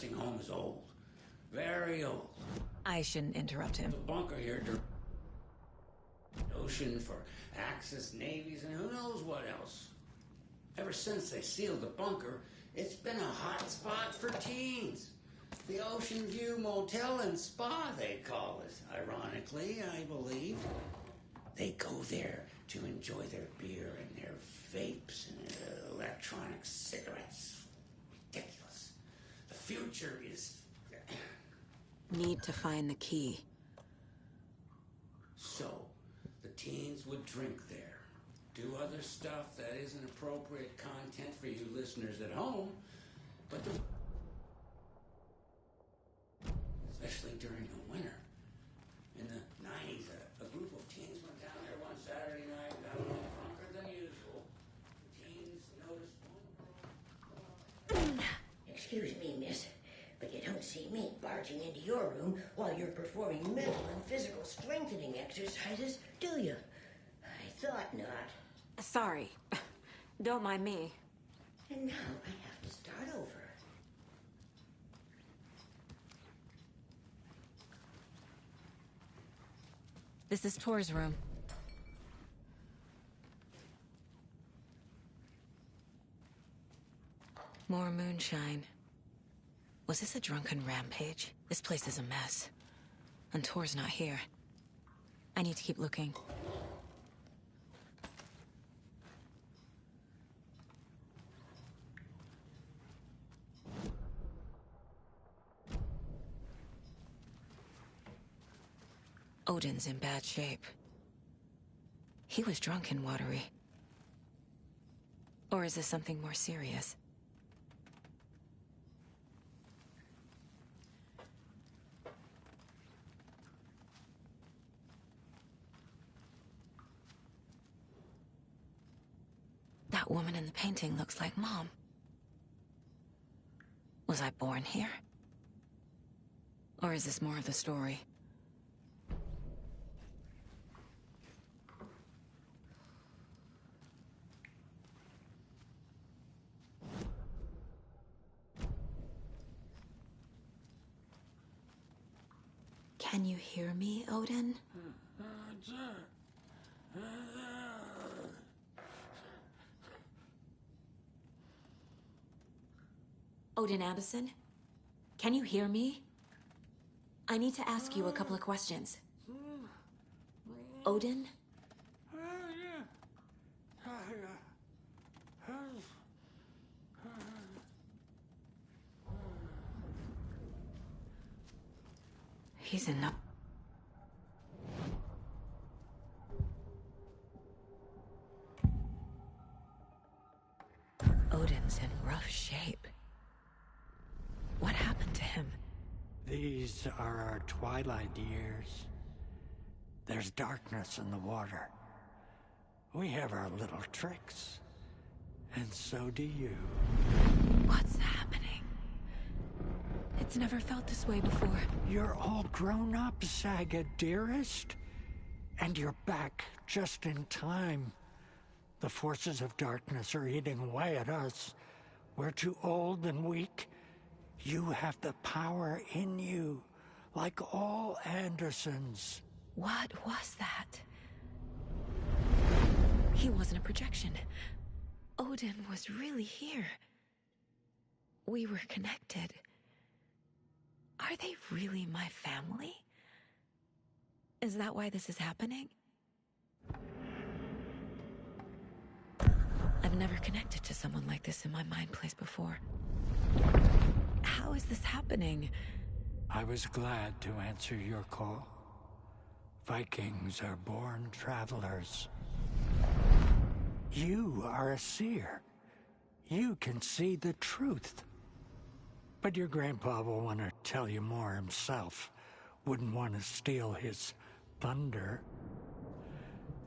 resting home is old. Very old. I shouldn't interrupt him. The bunker here, ocean for Axis navies and who knows what else. Ever since they sealed the bunker, it's been a hot spot for teens. The Ocean View Motel and Spa, they call it. Ironically, I believe. They go there to enjoy their beer and their vapes and their electronic cigarettes. Ridiculous. The future is... Need to find the key. So, the teens would drink there, do other stuff that isn't appropriate content for you listeners at home, but especially during the winter. In the 90s, a group of teens went down there one Saturday night, got a little drunker than usual. The teens noticed one girl... Excuse me, miss, but you don't see me barging into your room while you're performing mental and physical strengthening exercises, do you? I thought not. Sorry. Don't mind me. And now I have to start over. This is Tor's room. More moonshine. Was this a drunken rampage? This place is a mess. And Tor's not here. I need to keep looking. Odin's in bad shape. He was drunk and watery. Or is this something more serious? That woman in the painting looks like Mom. Was I born here? Or is this more of the story? Can you hear me, Odin? Odin Abbison? Can you hear me? I need to ask you a couple of questions. Odin? He's in no... Odin's in rough shape. What happened to him? These are our twilight years. There's darkness in the water. We have our little tricks. And so do you. What's happening? It's never felt this way before. You're all grown up, Saga, dearest. And you're back just in time. The forces of darkness are eating away at us. We're too old and weak. You have the power in you, like all Andersons. What was that? He wasn't a projection. Odin was really here. We were connected. Are they really my family? Is that why this is happening? I've never connected to someone like this in my mind place before. How is this happening? I was glad to answer your call. Vikings are born travelers. You are a seer. You can see the truth. But your grandpa will want to tell you more himself. Wouldn't want to steal his thunder.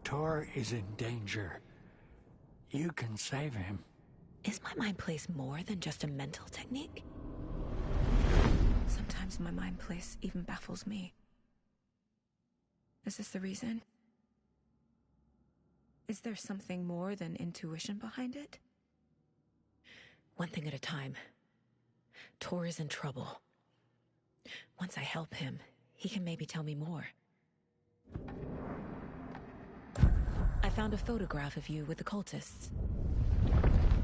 Tor is in danger. You can save him. Is my mind place more than just a mental technique? Sometimes my mind place even baffles me. Is this the reason? Is there something more than intuition behind it? One thing at a time. Tor is in trouble. Once I help him, he can maybe tell me more. I found a photograph of you with the cultists.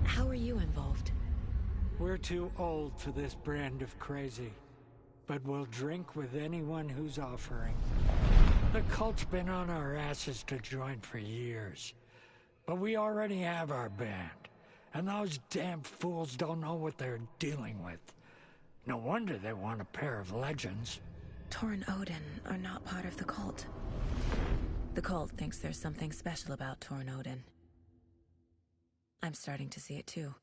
How are you involved? We're too old for this brand of crazy, but we'll drink with anyone who's offering. The cult's been on our asses to join for years, but we already have our band, and those damn fools don't know what they're dealing with. No wonder they want a pair of legends. Tor and Odin are not part of the cult. The cult thinks there's something special about Tor and Odin. I'm starting to see it too.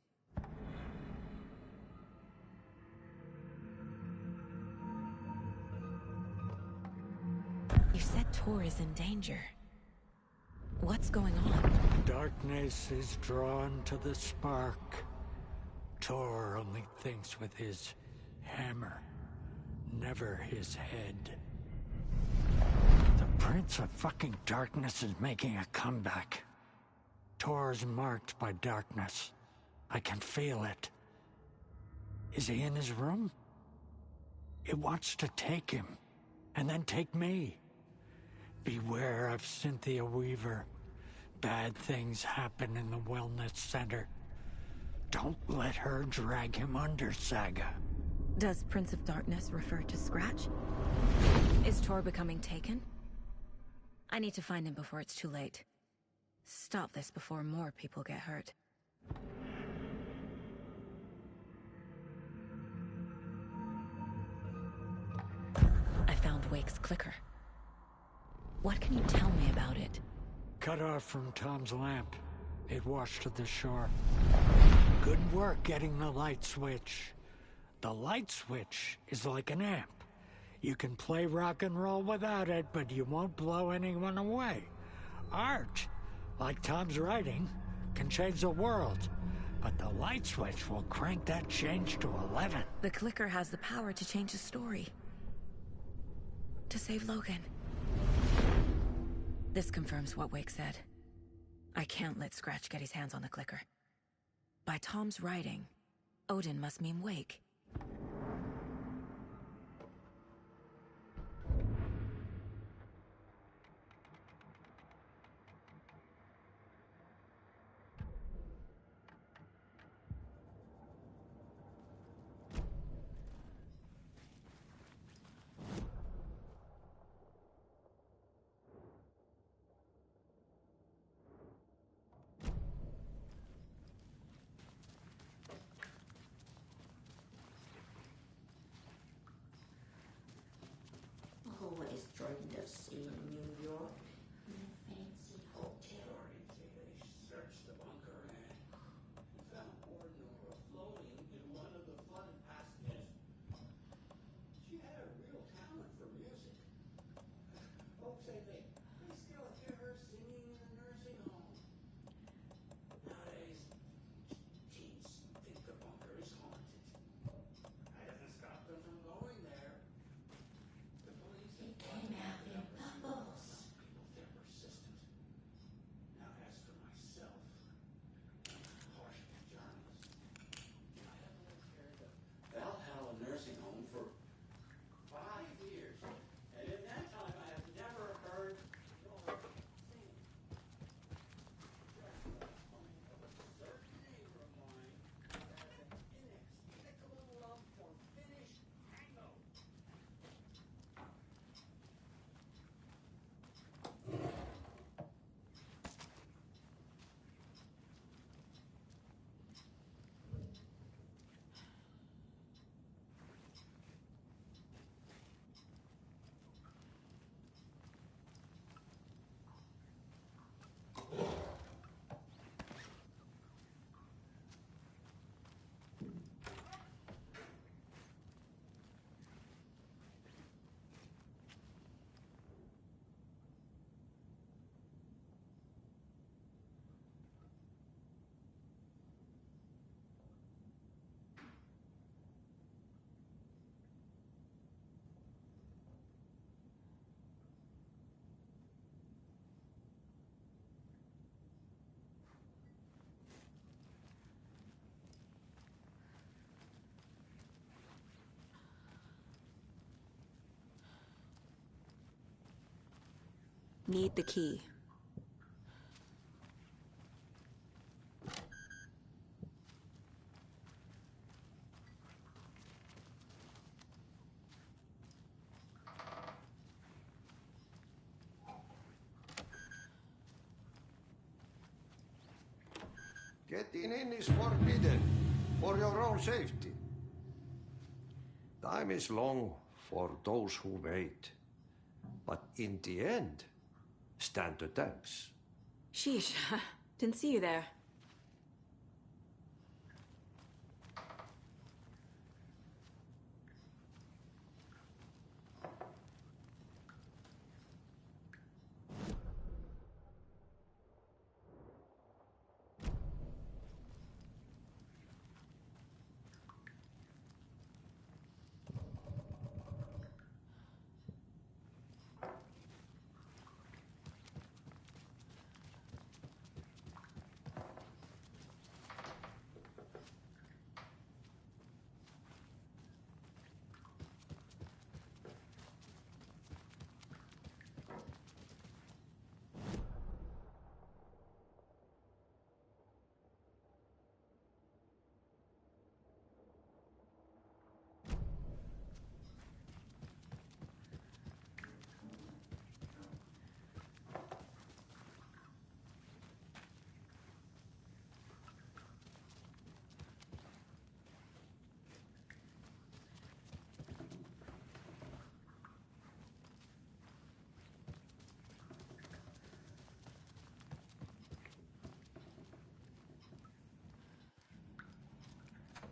You said Tor is in danger. What's going on? Darkness is drawn to the spark. Tor only thinks with his hammer, never his head. The Prince of fucking Darkness is making a comeback. Tor's marked by darkness. I can feel it. Is he in his room? It wants to take him, and then take me. Beware of Cynthia Weaver. Bad things happen in the wellness center. Don't let her drag him under, Saga. Does Prince of Darkness refer to Scratch? Is Tor becoming taken? I need to find him before it's too late. Stop this before more people get hurt. I found Wake's clicker. What can you tell me about it? Cut off from Tom's lamp. It washed to the shore. Good work getting the light switch. The light switch is like an amp. You can play rock and roll without it, but you won't blow anyone away. Art, like Tom's writing, can change the world. But the light switch will crank that change to 11. The clicker has the power to change the story. To save Logan. This confirms what Wake said. I can't let Scratch get his hands on the clicker. By Tom's writing, Odin must mean Wake. Need the key. Getting in is forbidden, for your own safety. Time is long for those who wait, but in the end, stand the thanks. Sheesh, didn't see you there.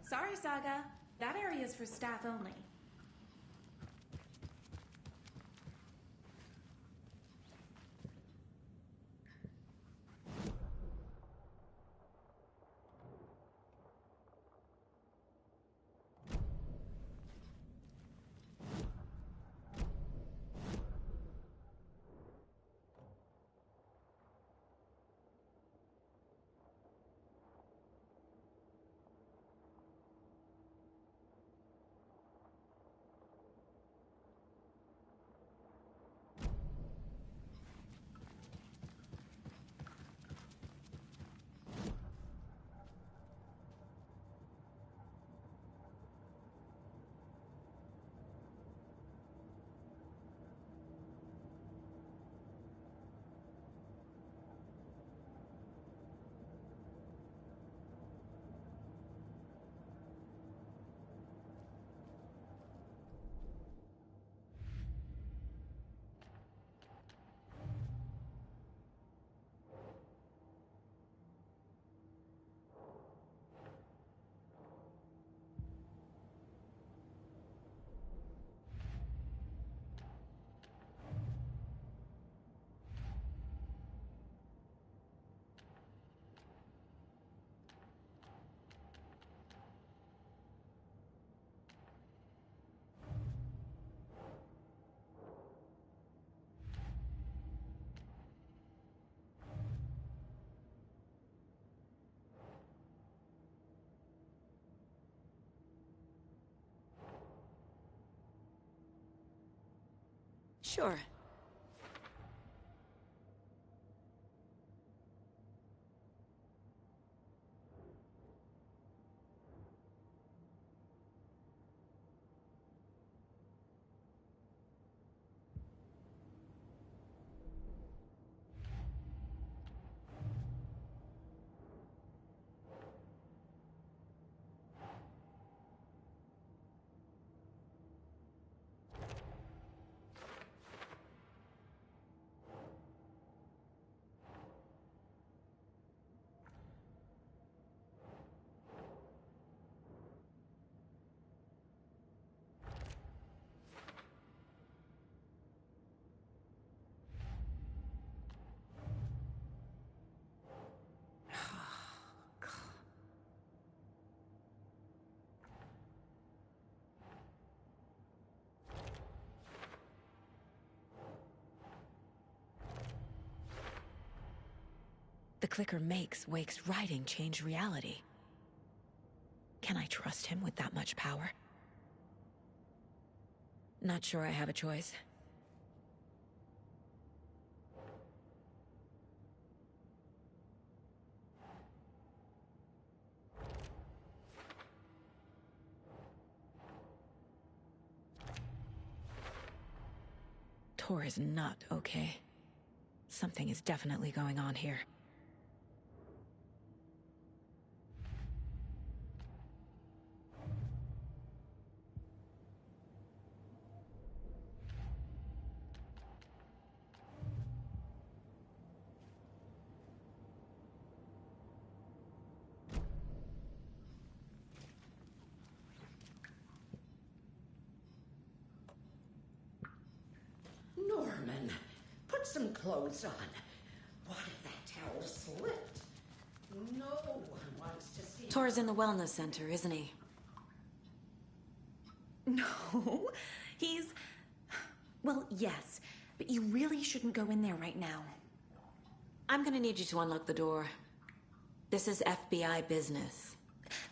Sorry, Saga. That area is for staff only. Sure. The clicker makes Wake's writing change reality. Can I trust him with that much power? Not sure I have a choice. Tor is not okay. Something is definitely going on here. Norman, put some clothes on. What if that towel slipped? No one wants to see. Tor's in the wellness center, isn't he? No, he's. Well, yes, but you really shouldn't go in there right now. I'm gonna need you to unlock the door. This is FBI business.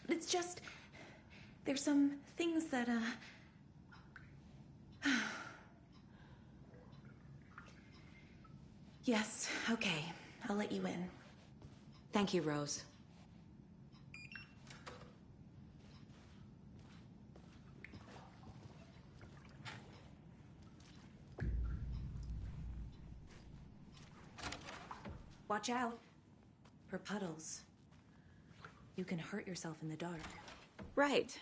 It's just. There's some things that, Yes, okay. I'll let you in. Thank you, Rose. Watch out for puddles. You can hurt yourself in the dark. Right.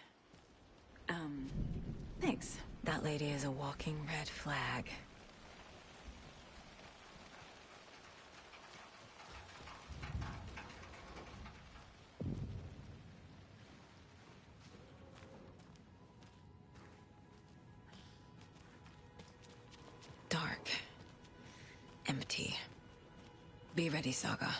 Thanks. That lady is a walking red flag. Dark. Empty. Be ready, Saga.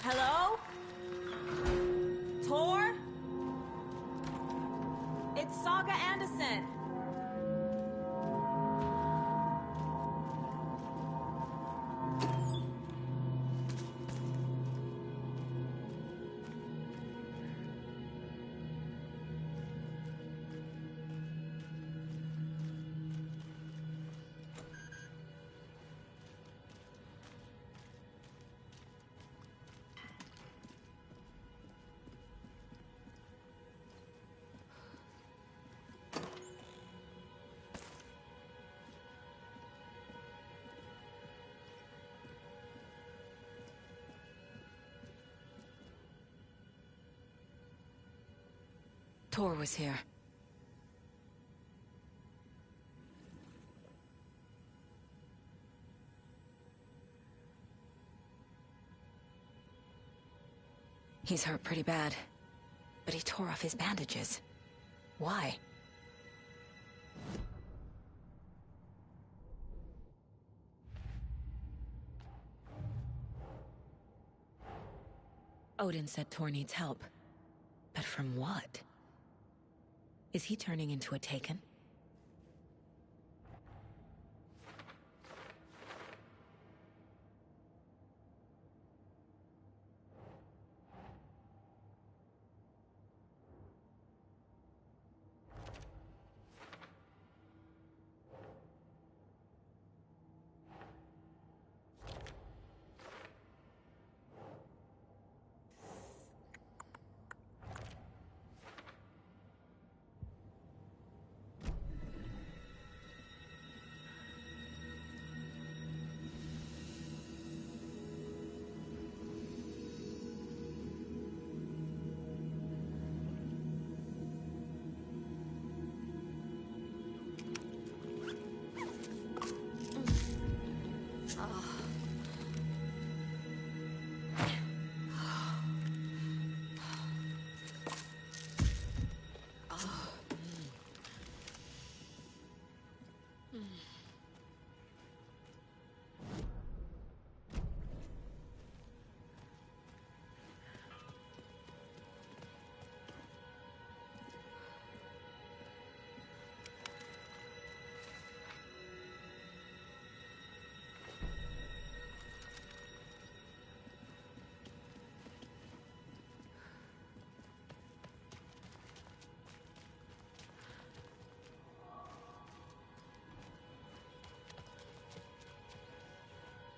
Hello? Tor? It's Saga Anderson. Tor was here. He's hurt pretty bad, but he tore off his bandages. Why? Odin said Tor needs help. But from what? Is he turning into a Taken?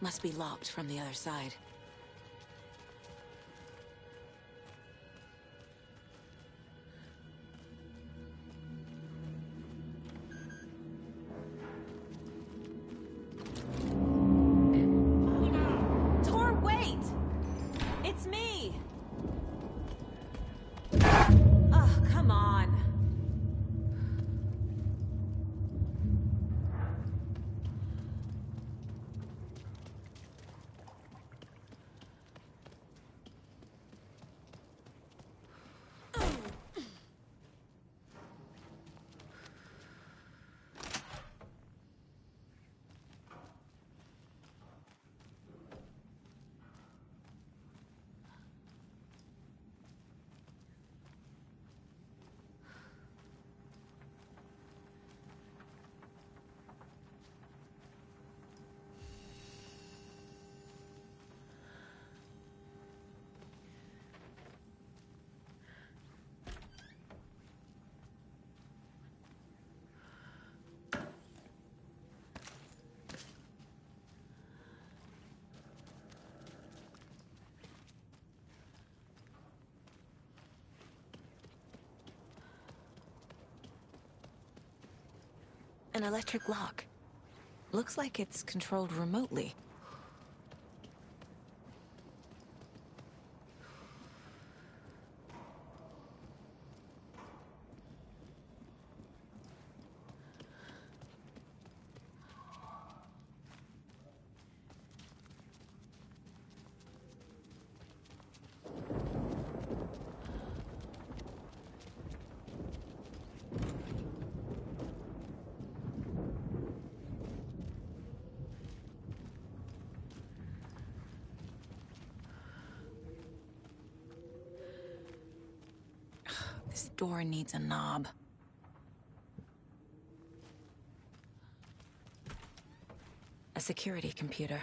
Must be locked from the other side. Tor, wait! It's me! Oh, come on. An electric lock. Looks like it's controlled remotely. This door needs a knob. A security computer.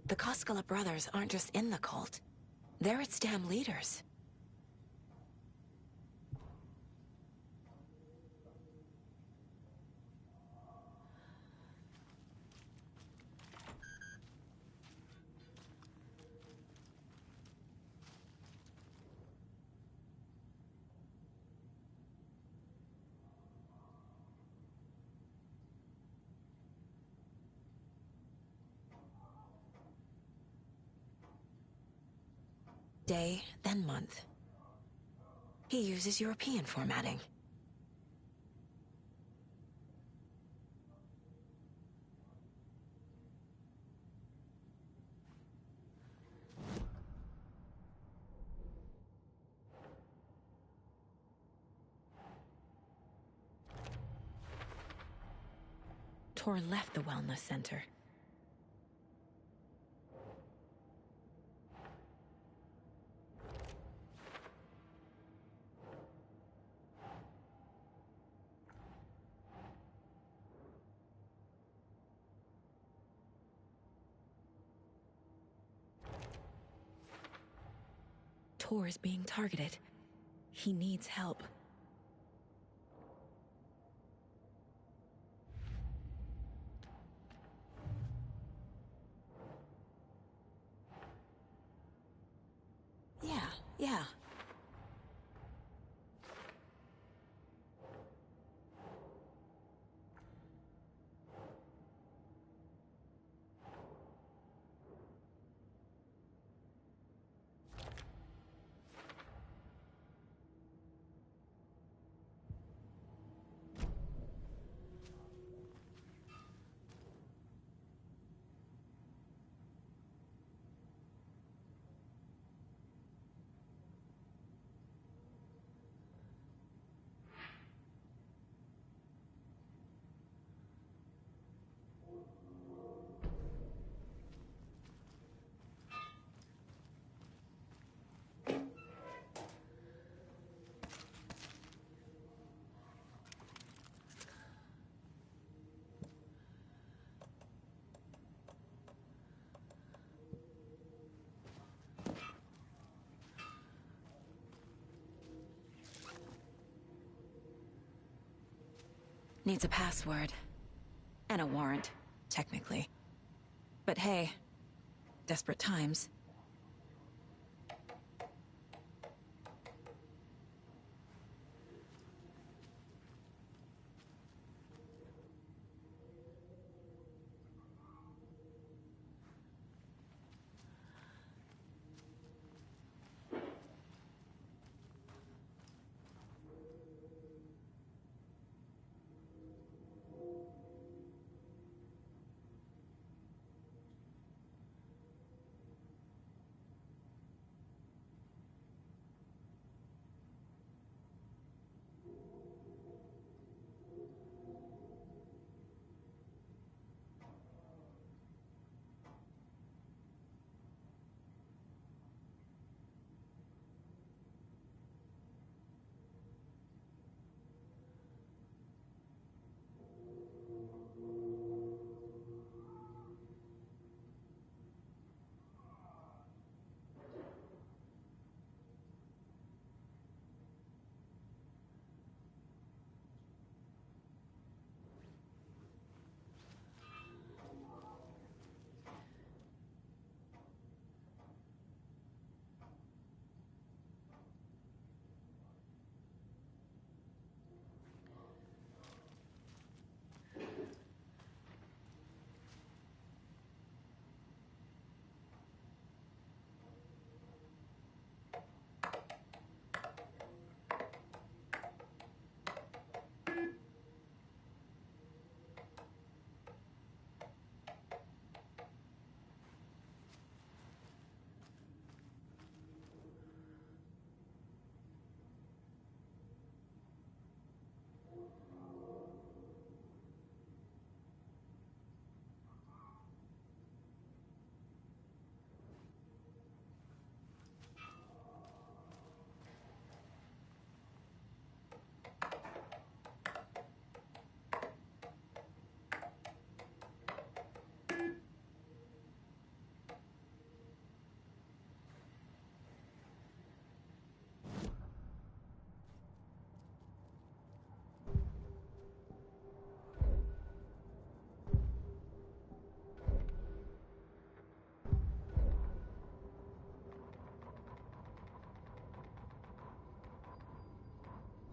The Koskela brothers aren't just in the cult. They're its damn leaders. Day, then month. He uses European formatting. Tor left the wellness center. Tor is being targeted. He needs help. Yeah. Needs a password. And a warrant, technically. But hey, desperate times.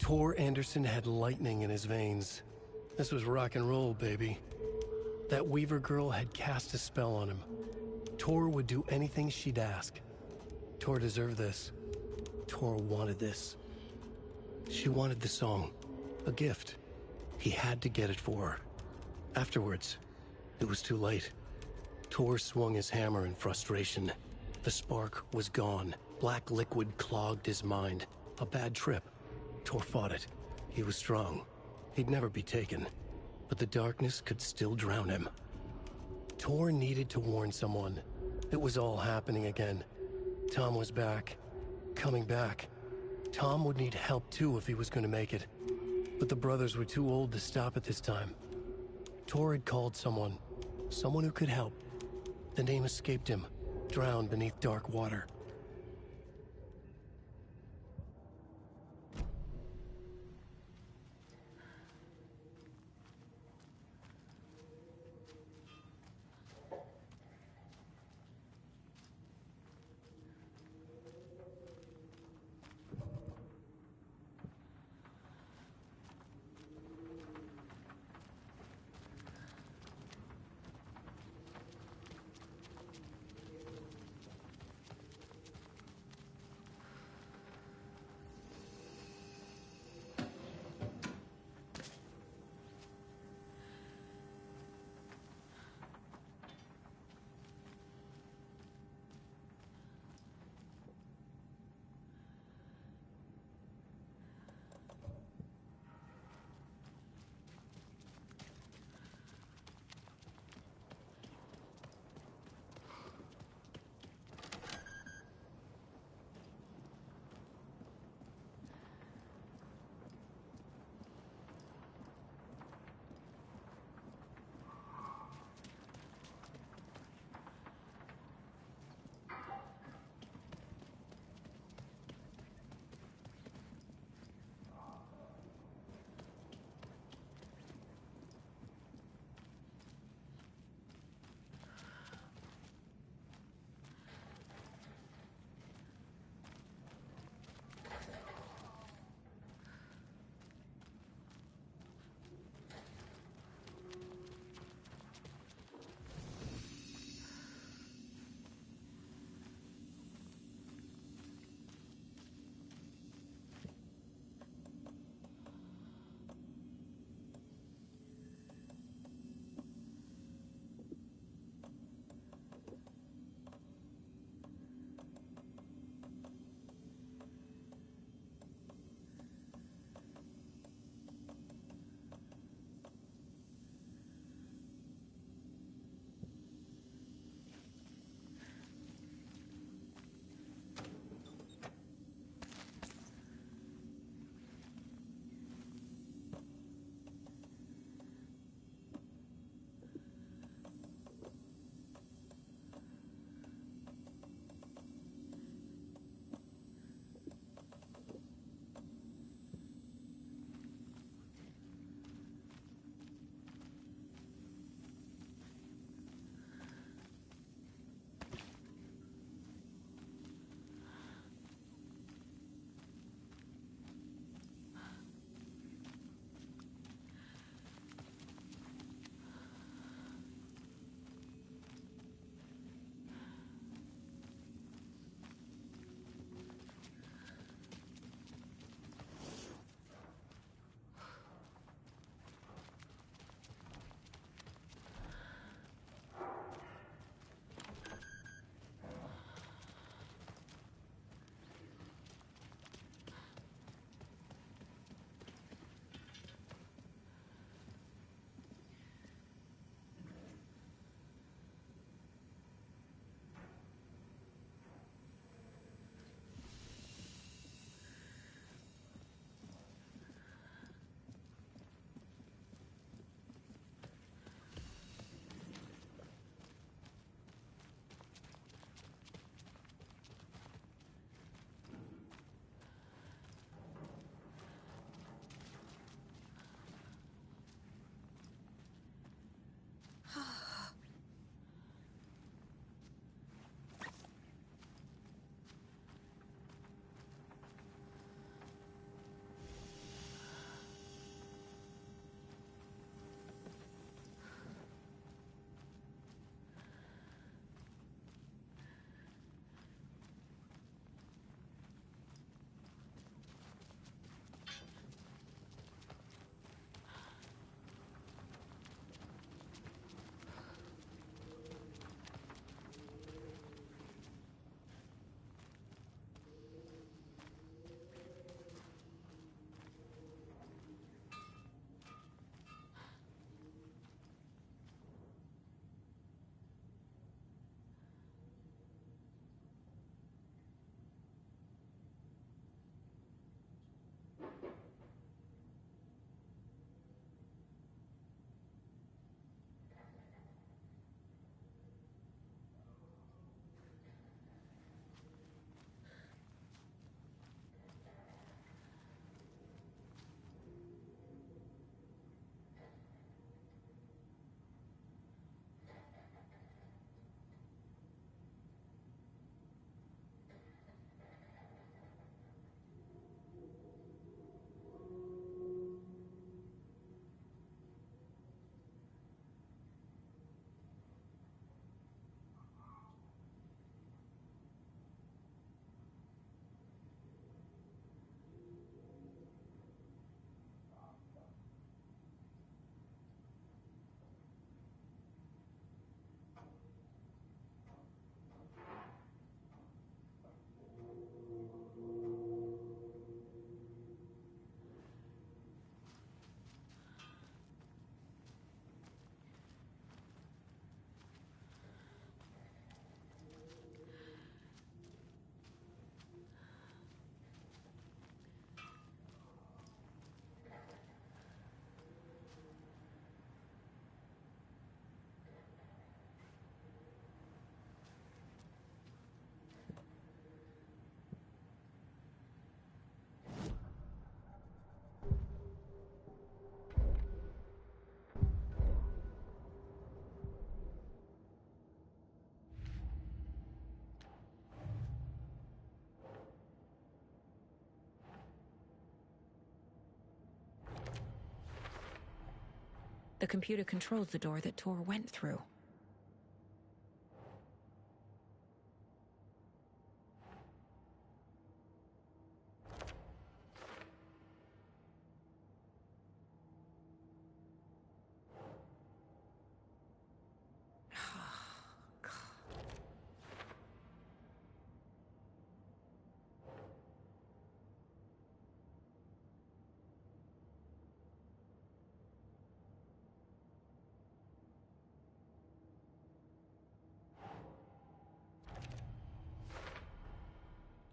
Tor Anderson had lightning in his veins. This was rock and roll, baby. That Weaver girl had cast a spell on him. Tor would do anything she'd ask. Tor deserved this. Tor wanted this. She wanted the song. A gift. He had to get it for her. Afterwards, it was too late. Tor swung his hammer in frustration. The spark was gone. Black liquid clogged his mind. A bad trip. Tor fought it. He was strong. He'd never be taken. But the darkness could still drown him. Tor needed to warn someone. It was all happening again. Tom was back. Coming back. Tom would need help too if he was going to make it. But the brothers were too old to stop at this time. Tor had called someone. Someone who could help. The name escaped him. Drowned beneath dark water. The computer controls the door that Tor went through.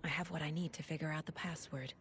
I have what I need to figure out the password.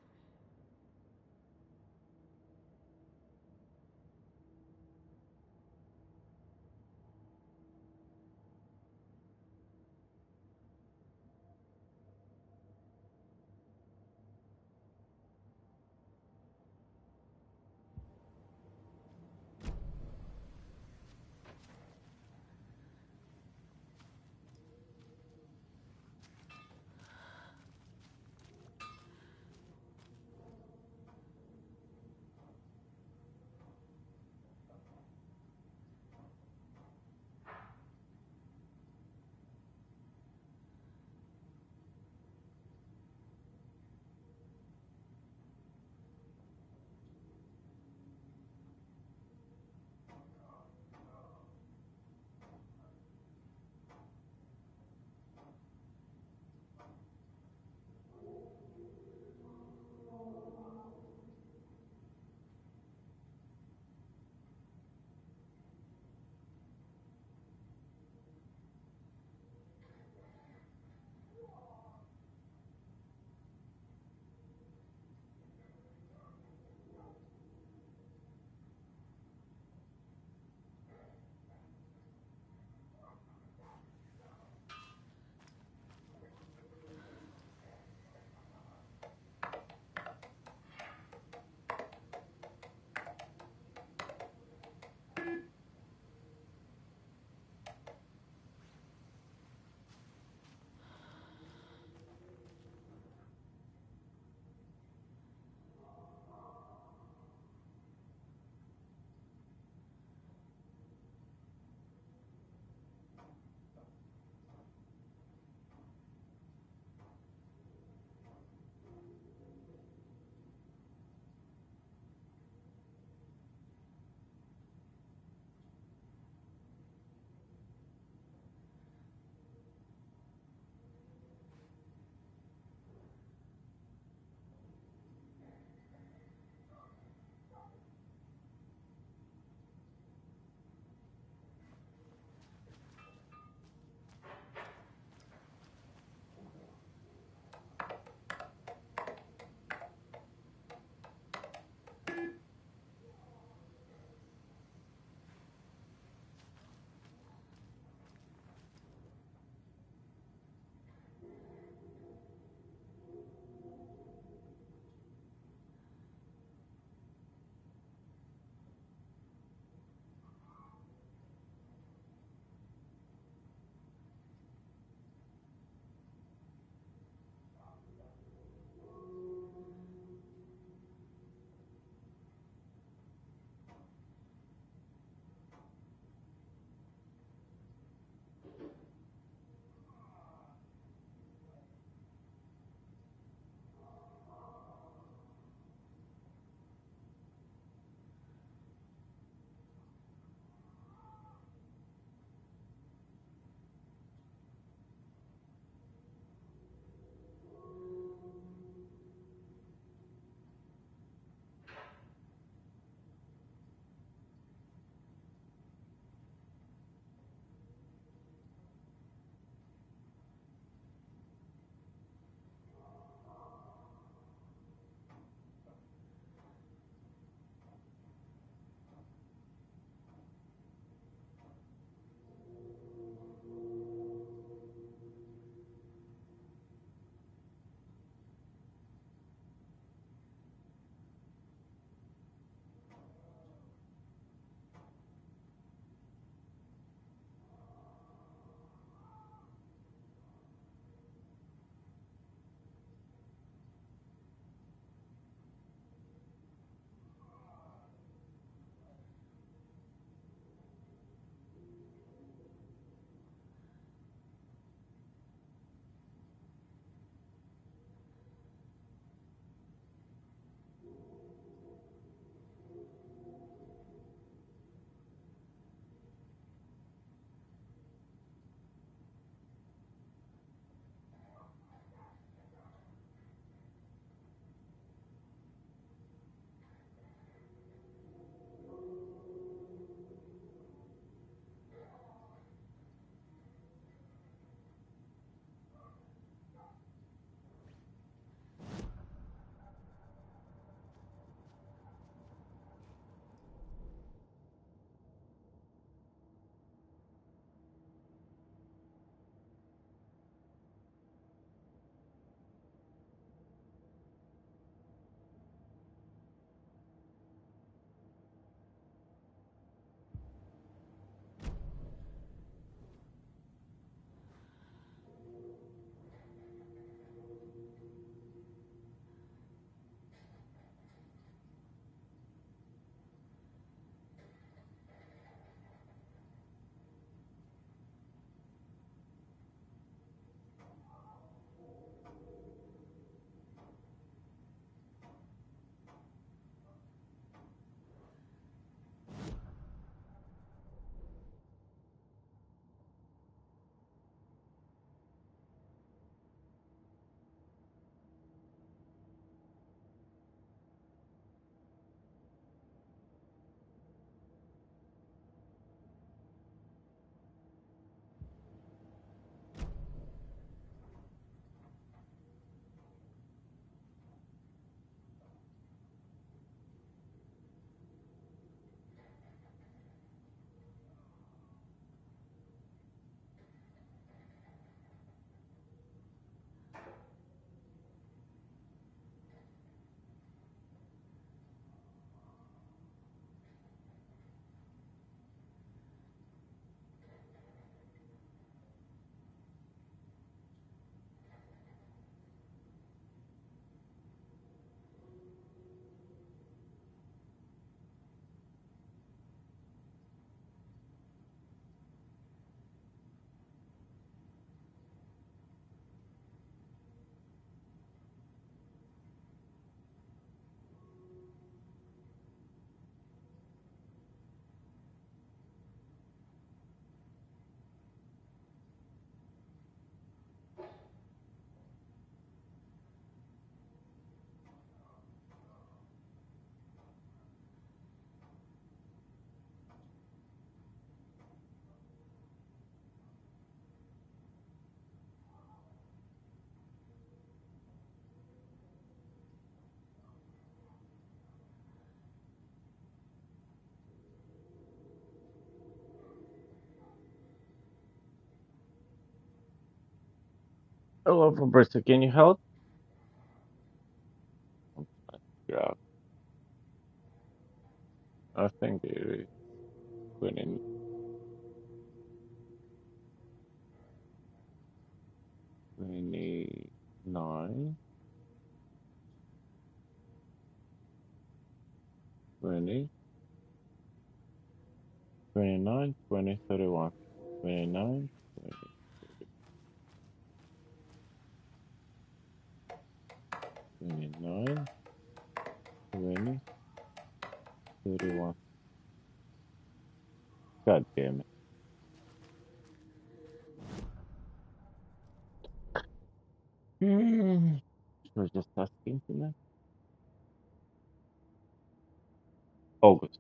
Hello, Roberto. Can you help? Yeah, I think it is 20, 29, 20, 29, 20, 31. 29, 20, 29, 20, 31. God damn it. Hmm. We're just asking tonight. August.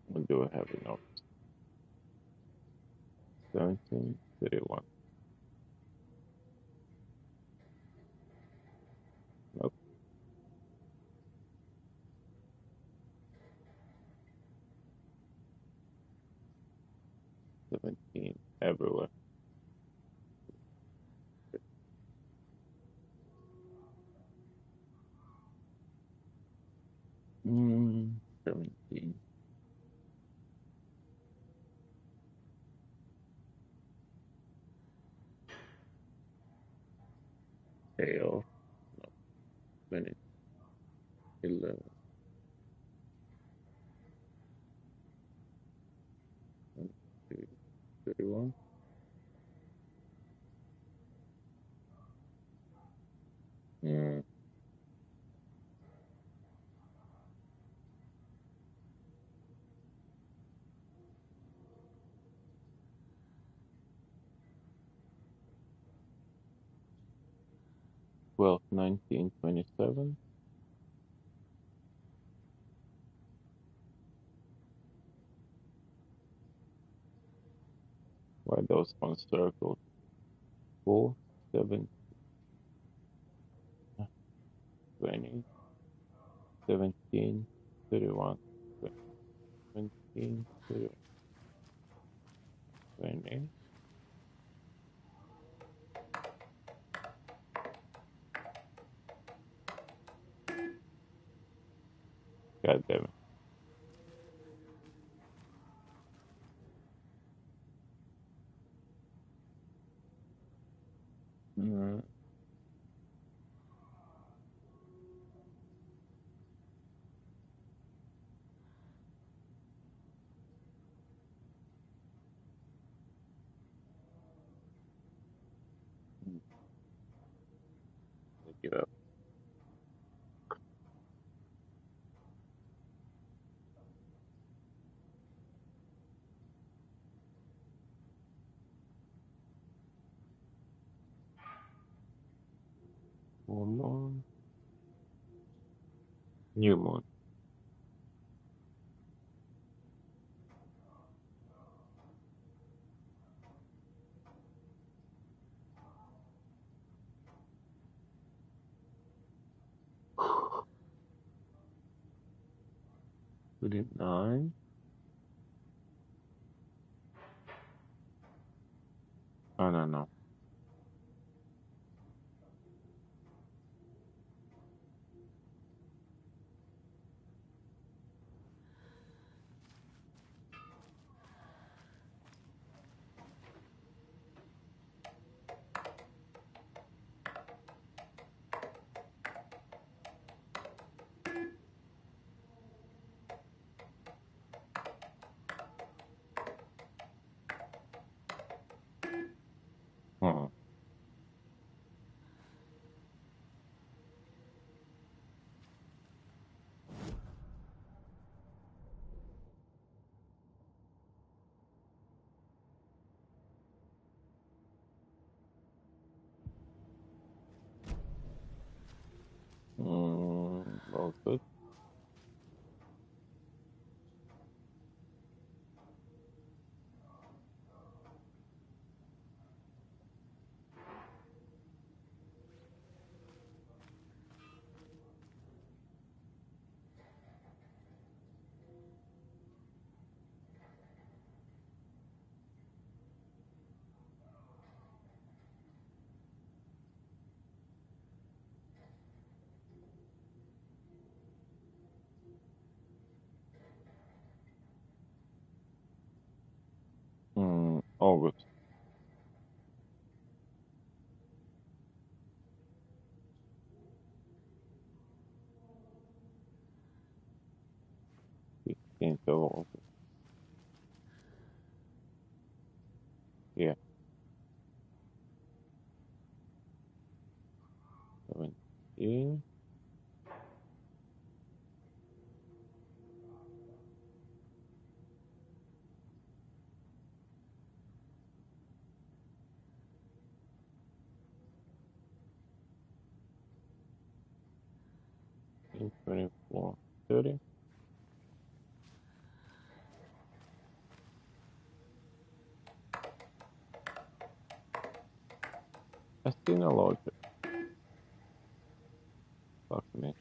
What do I have in August? 17, 31. Nope. 17 everywhere. Mm, 17. Tail. 20, 11, 22, 31. Mm, 12, 19, 27. Why those one circles? 4, 7, 20, 17, 31, 17, 31, 20. God damn it. Mm, give up. Full moon. New moon. Put it 9. Oh, no, no. August. Fifteenth of August. Yeah. 17. In 24, 30. Estina Logic. Fuck me.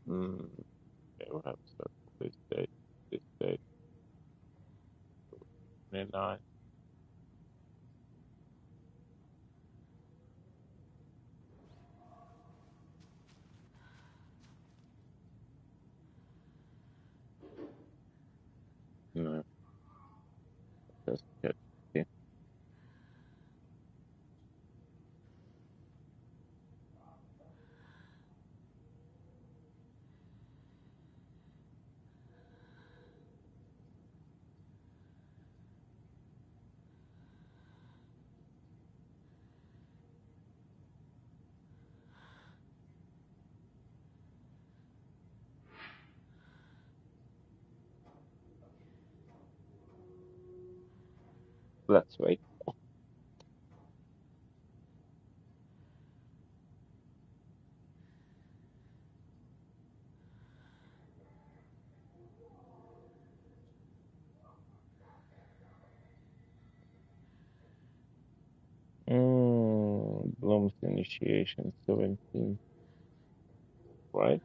Okay, we'll have to start this date. This date. 29. No. Just catch it. Let's wait. Bloom's initiation 17. Right?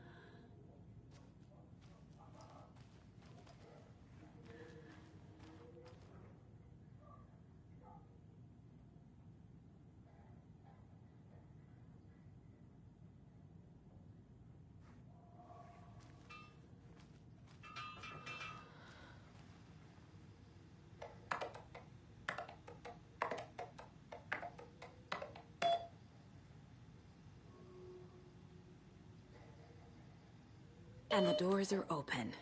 And the doors are open.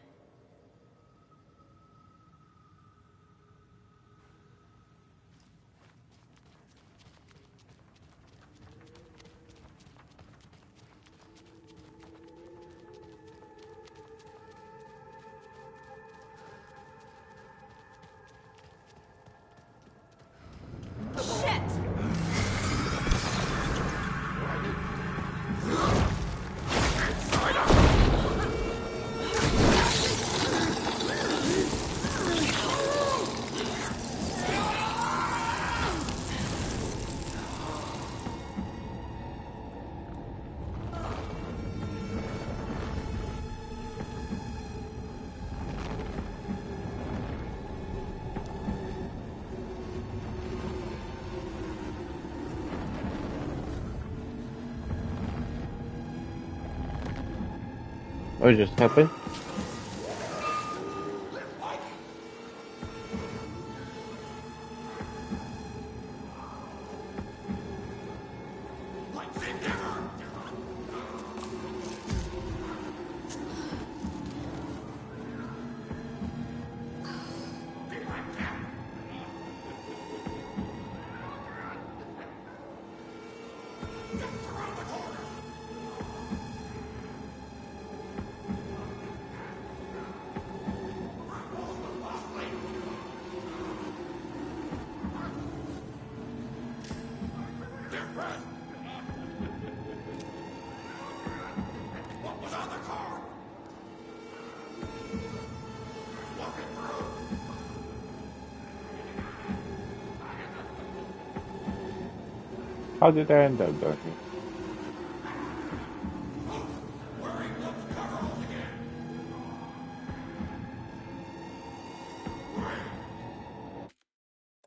What just happened? How did I end up down here?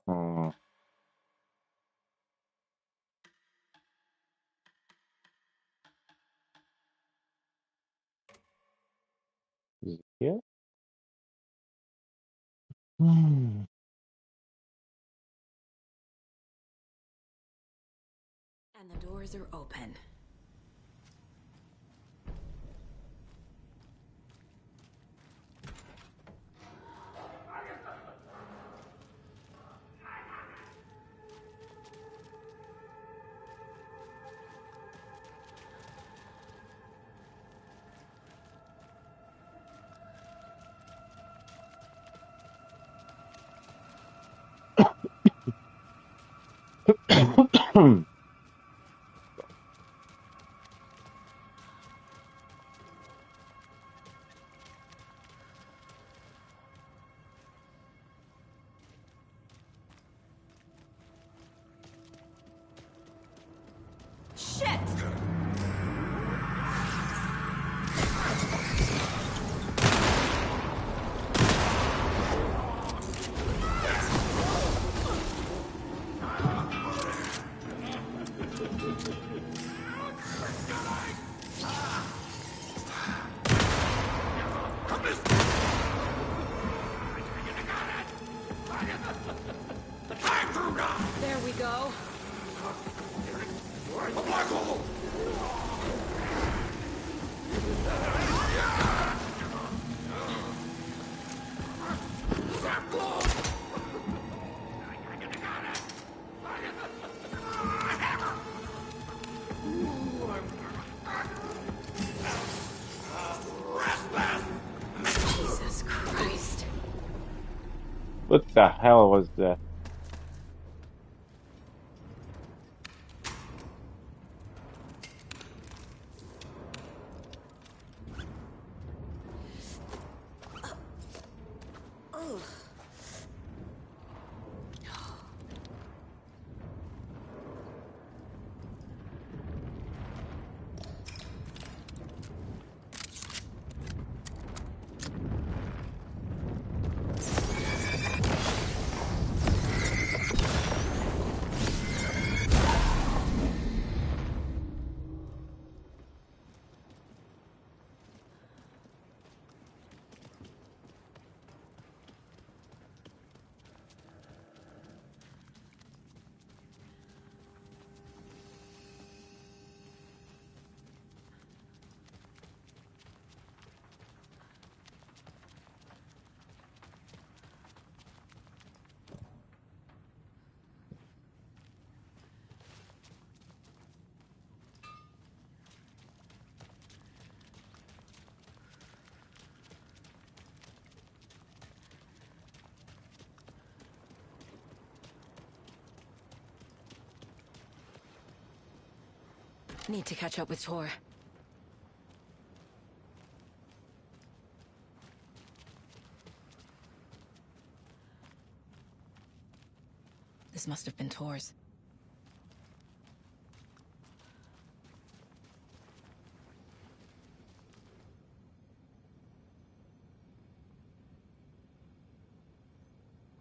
Hmm. here? Hmm. And the doors are open. Shit! There we go. Jesus Christ. What the hell was that? Need to catch up with Tor. This must have been Tor's.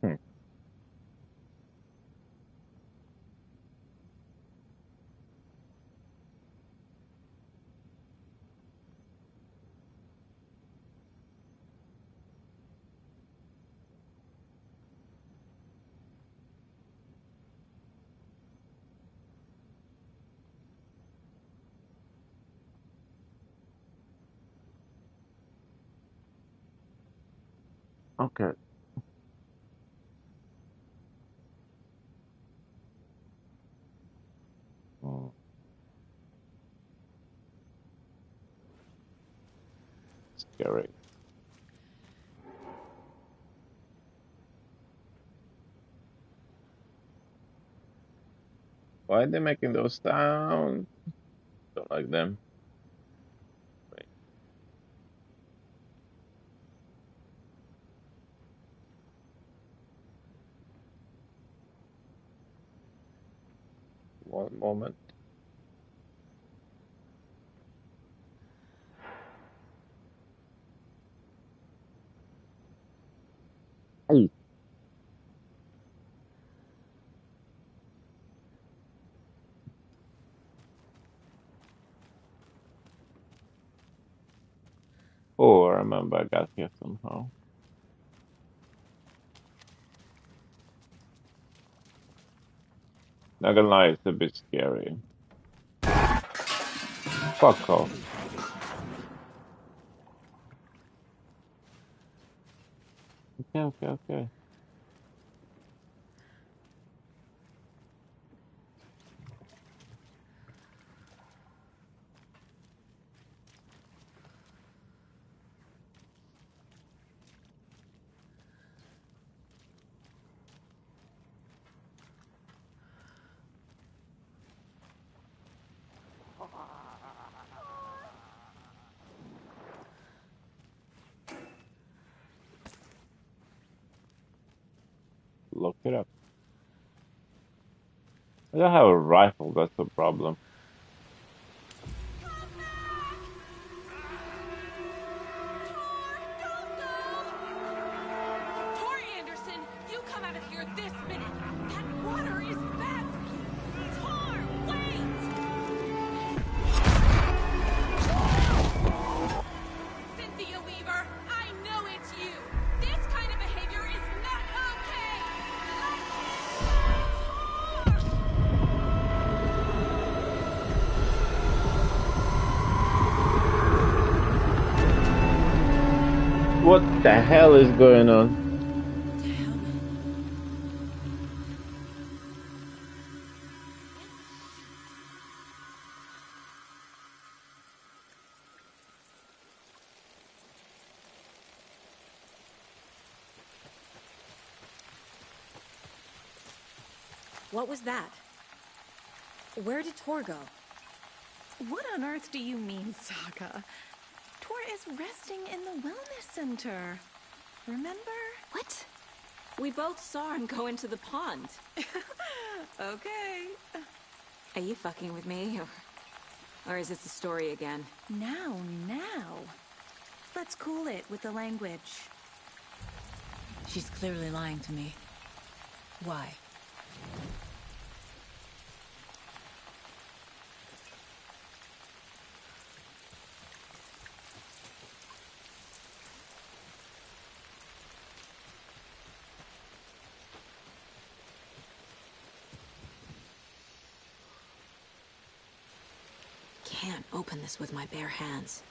Hmm. Okay. Hmm. Scary. Why are they making those sounds? Don't like them. Wait, one moment. Hey. Or remember I got here somehow. Not gonna lie, it's a bit scary. Fuck off. Okay. Look it up. I don't have a rifle, that's the problem. Tor Anderson, you come out of here this minute. That water is bad for you. Tor, wait! Cynthia Weaver, I know it's you. This kind of behavior is not okay. What the hell is going on? What was that? Where did Tor go? What on earth do you mean, Saga? Tor is resting in the wellness center. Remember? What? We both saw him go into the pond. Okay. Are you fucking with me? Or is this a story again? Now. Let's cool it with the language. She's clearly lying to me. Why? Can't open this with my bare hands.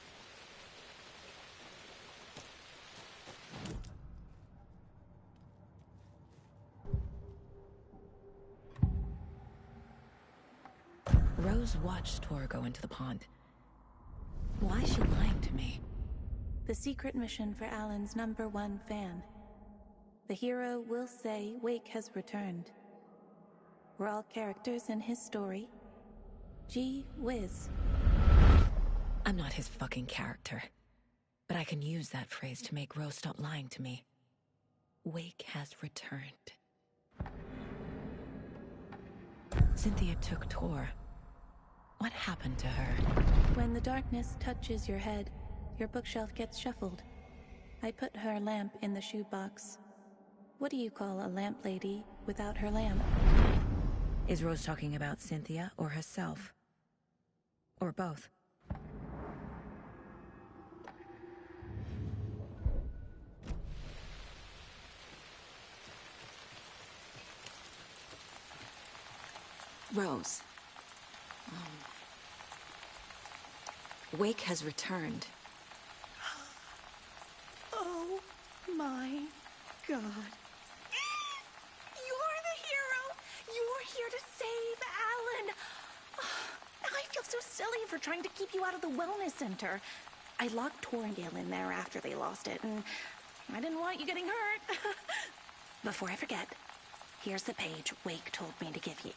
Rose watched Tor go into the pond. Why is she lying to me? The secret mission for Alan's #1 fan. The hero will say Wake has returned. We're all characters in his story. Gee whiz. I'm not his fucking character. But I can use that phrase to make Rose stop lying to me. Wake has returned. Cynthia took Tor. What happened to her? When the darkness touches your head, your bookshelf gets shuffled. I put her lamp in the shoebox. What do you call a lamp lady without her lamp? Is Rose talking about Cynthia or herself? Or both? Rose. Wake has returned. Oh my God. You're the hero! You're here to save Alan! I feel so silly for trying to keep you out of the wellness center. I locked Tor and Gale in there after they lost it, and I didn't want you getting hurt. Before I forget, here's the page Wake told me to give you.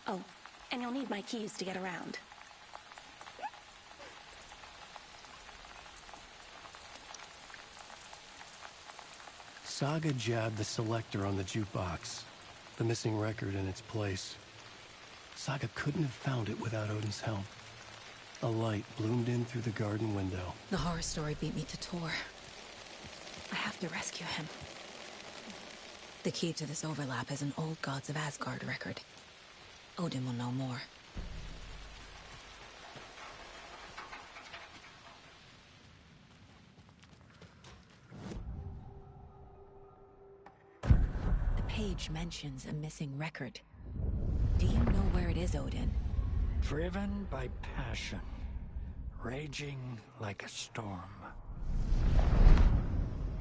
Oh, and you'll need my keys to get around. Saga jabbed the selector on the jukebox, the missing record in its place. Saga couldn't have found it without Odin's help. A light bloomed in through the garden window. The horror story beat me to Tor. I have to rescue him. The key to this overlap is an old Gods of Asgard record. Odin will know more. page mentions a missing record. Do you know where it is, Odin? Driven by passion, raging like a storm.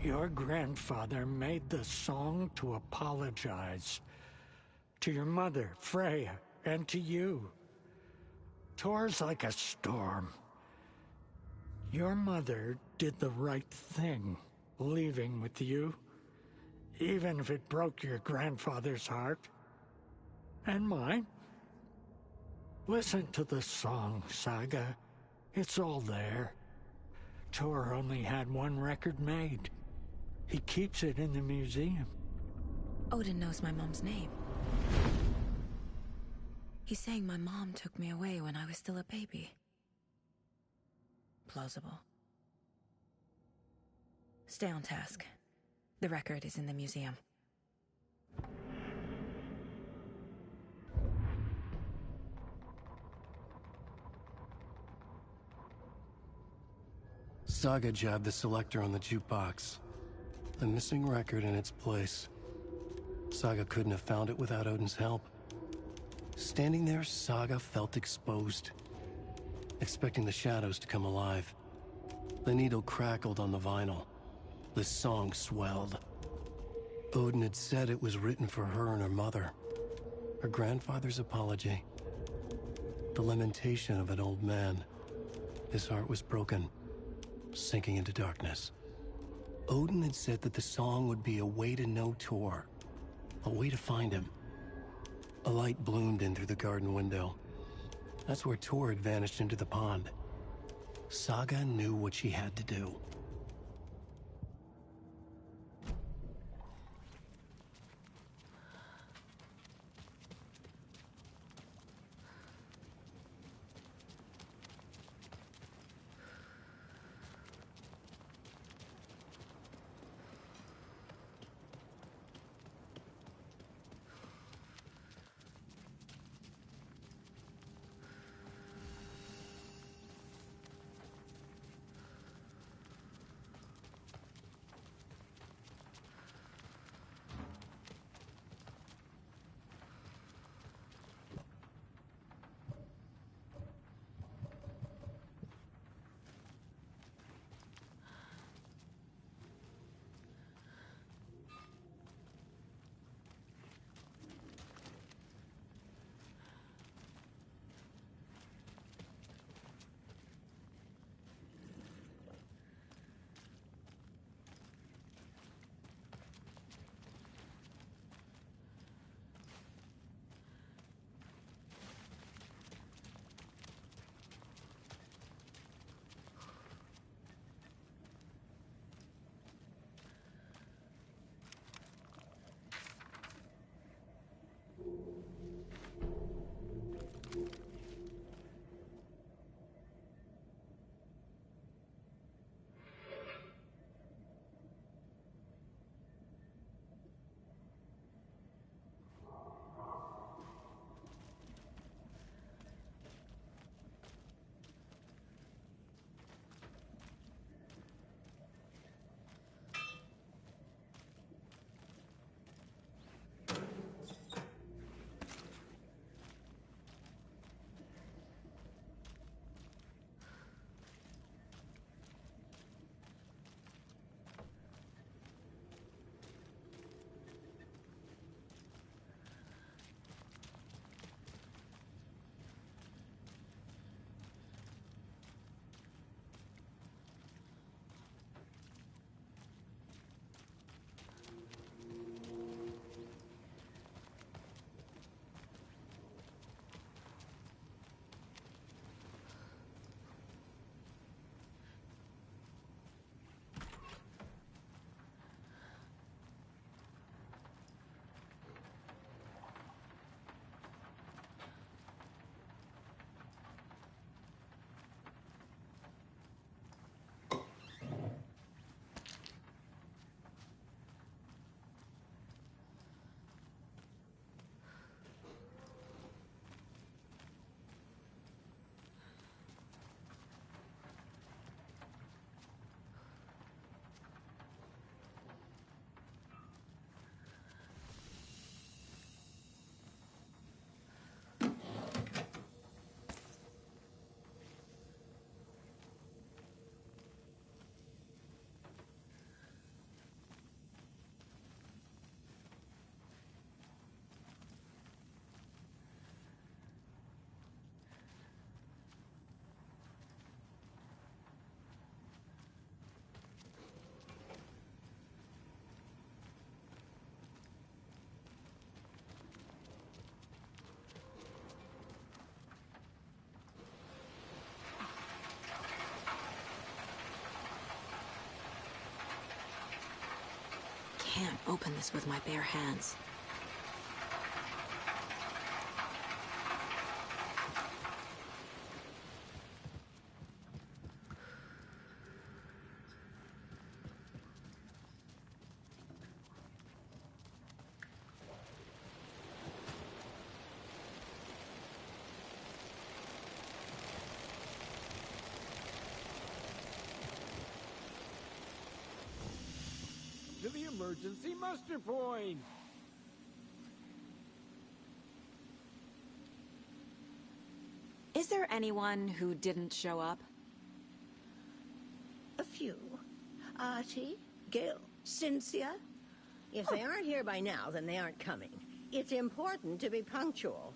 Your grandfather made the song to apologize. To your mother, Freya, and to you. Tor's like a storm. Your mother did the right thing, leaving with you, even if it broke your grandfather's heart. And mine. Listen to the song, Saga. It's all there. Tor only had one record made. He keeps it in the museum. Odin knows my mom's name. He's saying my mom took me away when I was still a baby. Plausible. Stay on task. The record is in the museum. Saga jabbed the selector on the jukebox. The missing record in its place. Saga couldn't have found it without Odin's help. Standing there, Saga felt exposed, expecting the shadows to come alive. The needle crackled on the vinyl. The song swelled. Odin had said it was written for her and her mother. Her grandfather's apology. The lamentation of an old man. His heart was broken, sinking into darkness. Odin had said that the song would be a way to know Tor, a way to find him. A light bloomed in through the garden window. That's where Tor had vanished into the pond. Saga knew what she had to do. can't open this with my bare hands. To the emergency muster point! Is there anyone who didn't show up? A few. Artie, Gil, Cynthia. If they aren't here by now, then they aren't coming. It's important to be punctual.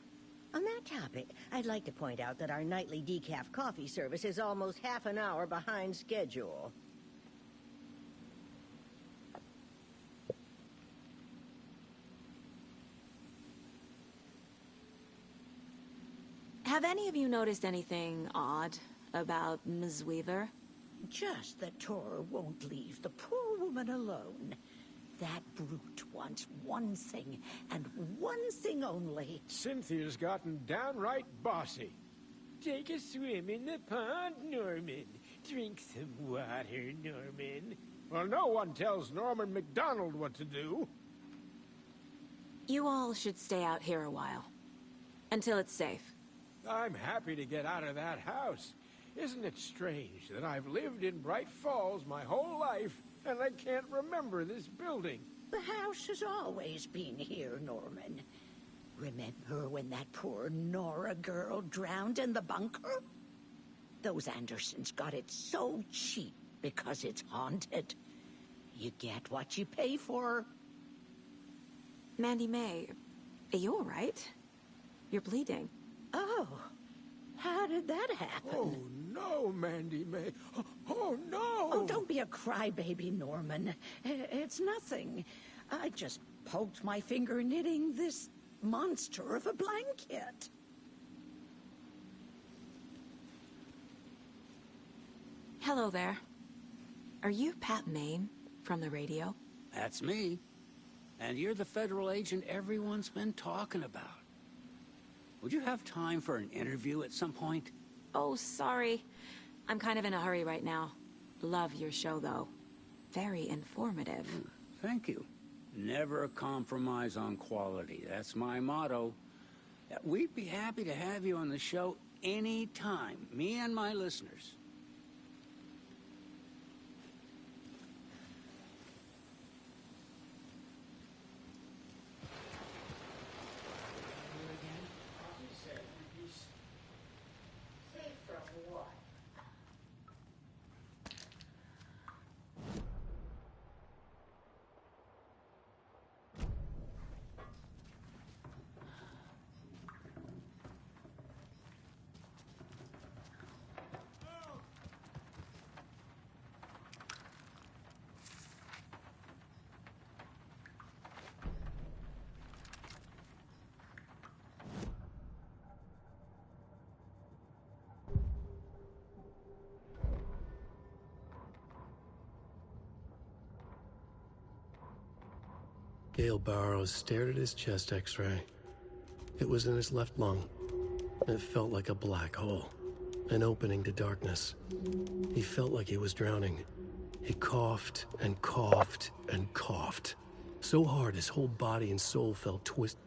On that topic, I'd like to point out that our nightly decaf coffee service is almost half an hour behind schedule. Have any of you noticed anything odd about Ms. Weaver? Just that Tor won't leave the poor woman alone. That brute wants one thing, and one thing only. Cynthia's gotten downright bossy. Take a swim in the pond, Norman. Drink some water, Norman. Well, no one tells Norman McDonald what to do. You all should stay out here a while. Until it's safe. I'm happy to get out of that house. Isn't it strange that I've lived in Bright Falls my whole life, and I can't remember this building? The house has always been here, Norman. Remember when that poor Nora girl drowned in the bunker? Those Andersons got it so cheap because it's haunted. You get what you pay for. Mandy May, are you all right? You're bleeding. Oh, how did that happen? Oh, no, Mandy May. Oh, no! Oh, don't be a crybaby, Norman. It's nothing. I just poked my finger knitting this monster of a blanket. Hello there. Are you Pat Maine from the radio? That's me. And you're the federal agent everyone's been talking about. Would you have time for an interview at some point? Oh, sorry. I'm kind of in a hurry right now. Love your show, though. Very informative. Thank you. Never compromise on quality. That's my motto. We'd be happy to have you on the show anytime, me and my listeners. Gale Barrows stared at his chest x-ray. It was in his left lung. It felt like a black hole, an opening to darkness. He felt like he was drowning. He coughed and coughed and coughed. So hard his whole body and soul felt twisted.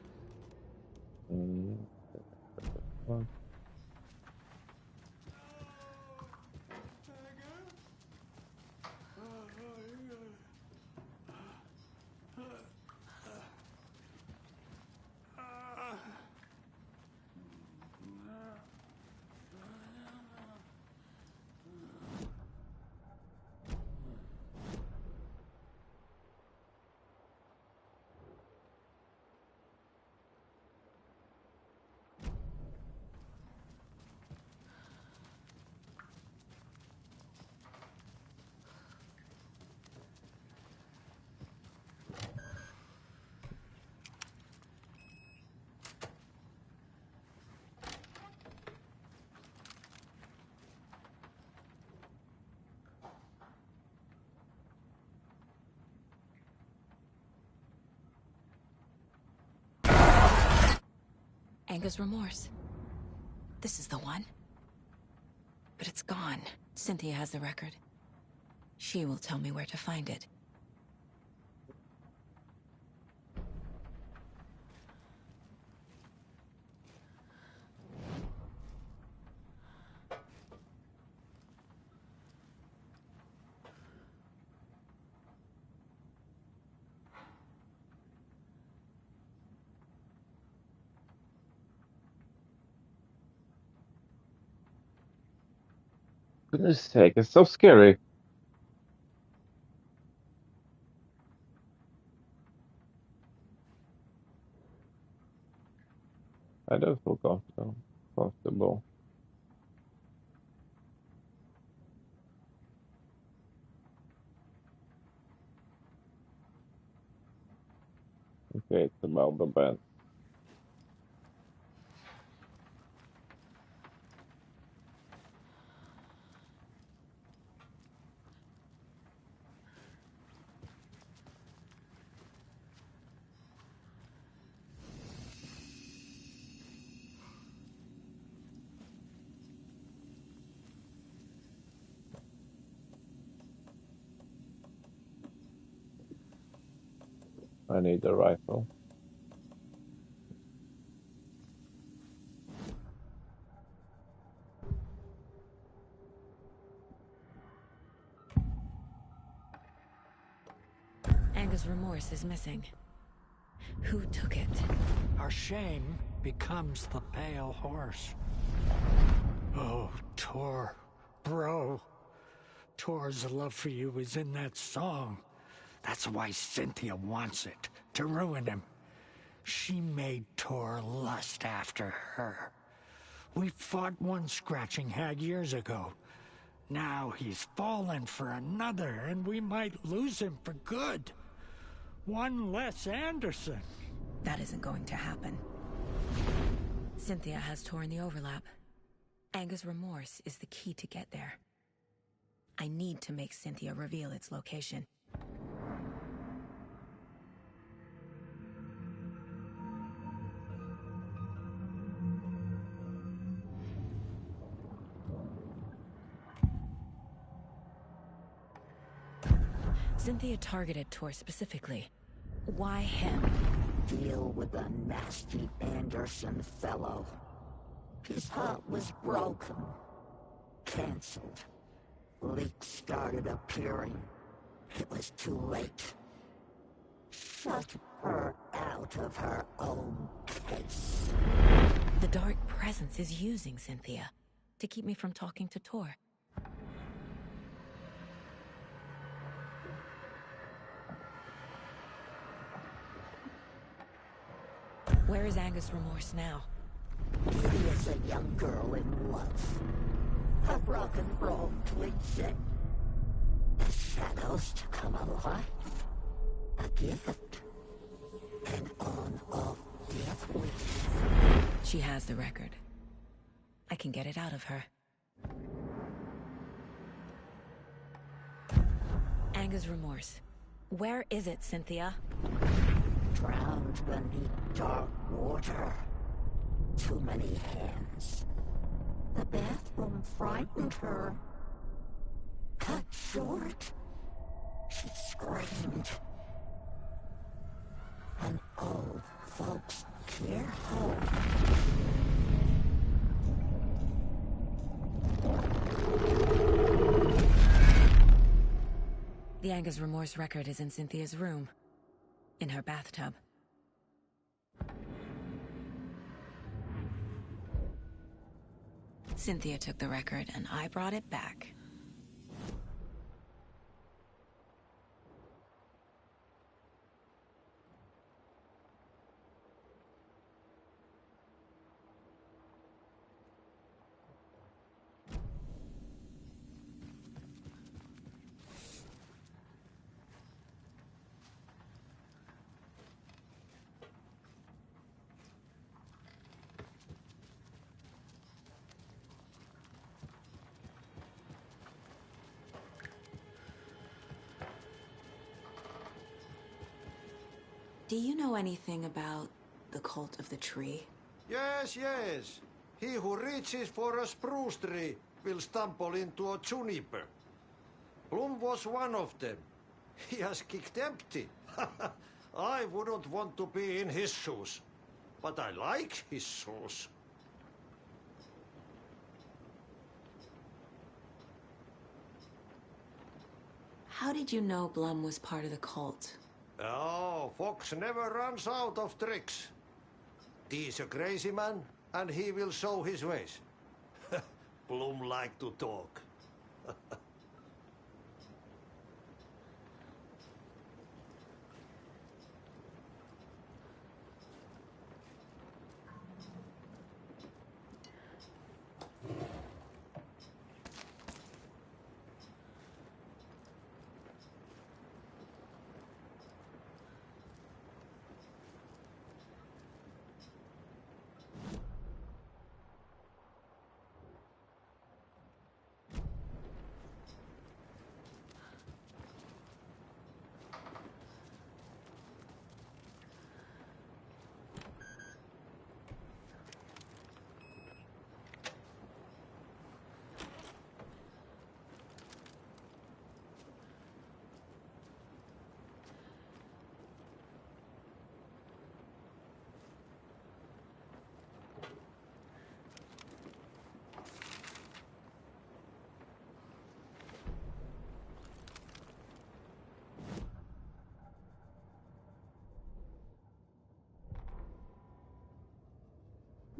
Anger's Remorse. This is the one. But it's gone. Cynthia has the record. She will tell me where to find it. Goodness sake, it's so scary. I don't feel comfortable. Okay, it's about the bed. I need a rifle. Anger's Remorse is missing. Who took it? Our shame becomes the pale horse. Oh, Tor. Bro. Tor's love for you is in that song. That's why Cynthia wants it, to ruin him. She made Tor lust after her. We fought one scratching hag years ago. Now he's fallen for another, and we might lose him for good. One less Anderson. That isn't going to happen. Cynthia has Tor in the overlap. Anger's Remorse is the key to get there. I need to make Cynthia reveal its location. Cynthia targeted Tor specifically. Why him? Deal with the nasty Anderson fellow. His heart was broken. Cancelled. Leaks started appearing. It was too late. Shut her out of her own case. The Dark Presence is using Cynthia to keep me from talking to Tor. Where is Anger's Remorse now? She is a young girl in love. A rock and roll twin. The shadows to come alive. A gift. An on-off death wish. She has the record. I can get it out of her. Anger's Remorse. Where is it, Cynthia? Drowned beneath dark water. Too many hands. The bathroom frightened her. Cut short. She screamed. An old folks' care home. The Anger's Remorse record is in Cynthia's room. In her bathtub. Cynthia took the record, and I brought it back. Do you know anything about the Cult of the Tree? Yes, yes. He who reaches for a spruce tree will stumble into a juniper. Bloom was one of them. He has kicked empty. I wouldn't want to be in his shoes. But I like his shoes. How did you know Blum was part of the cult? Oh, Fox never runs out of tricks. He's a crazy man, and he will show his ways. Bloom like to talk.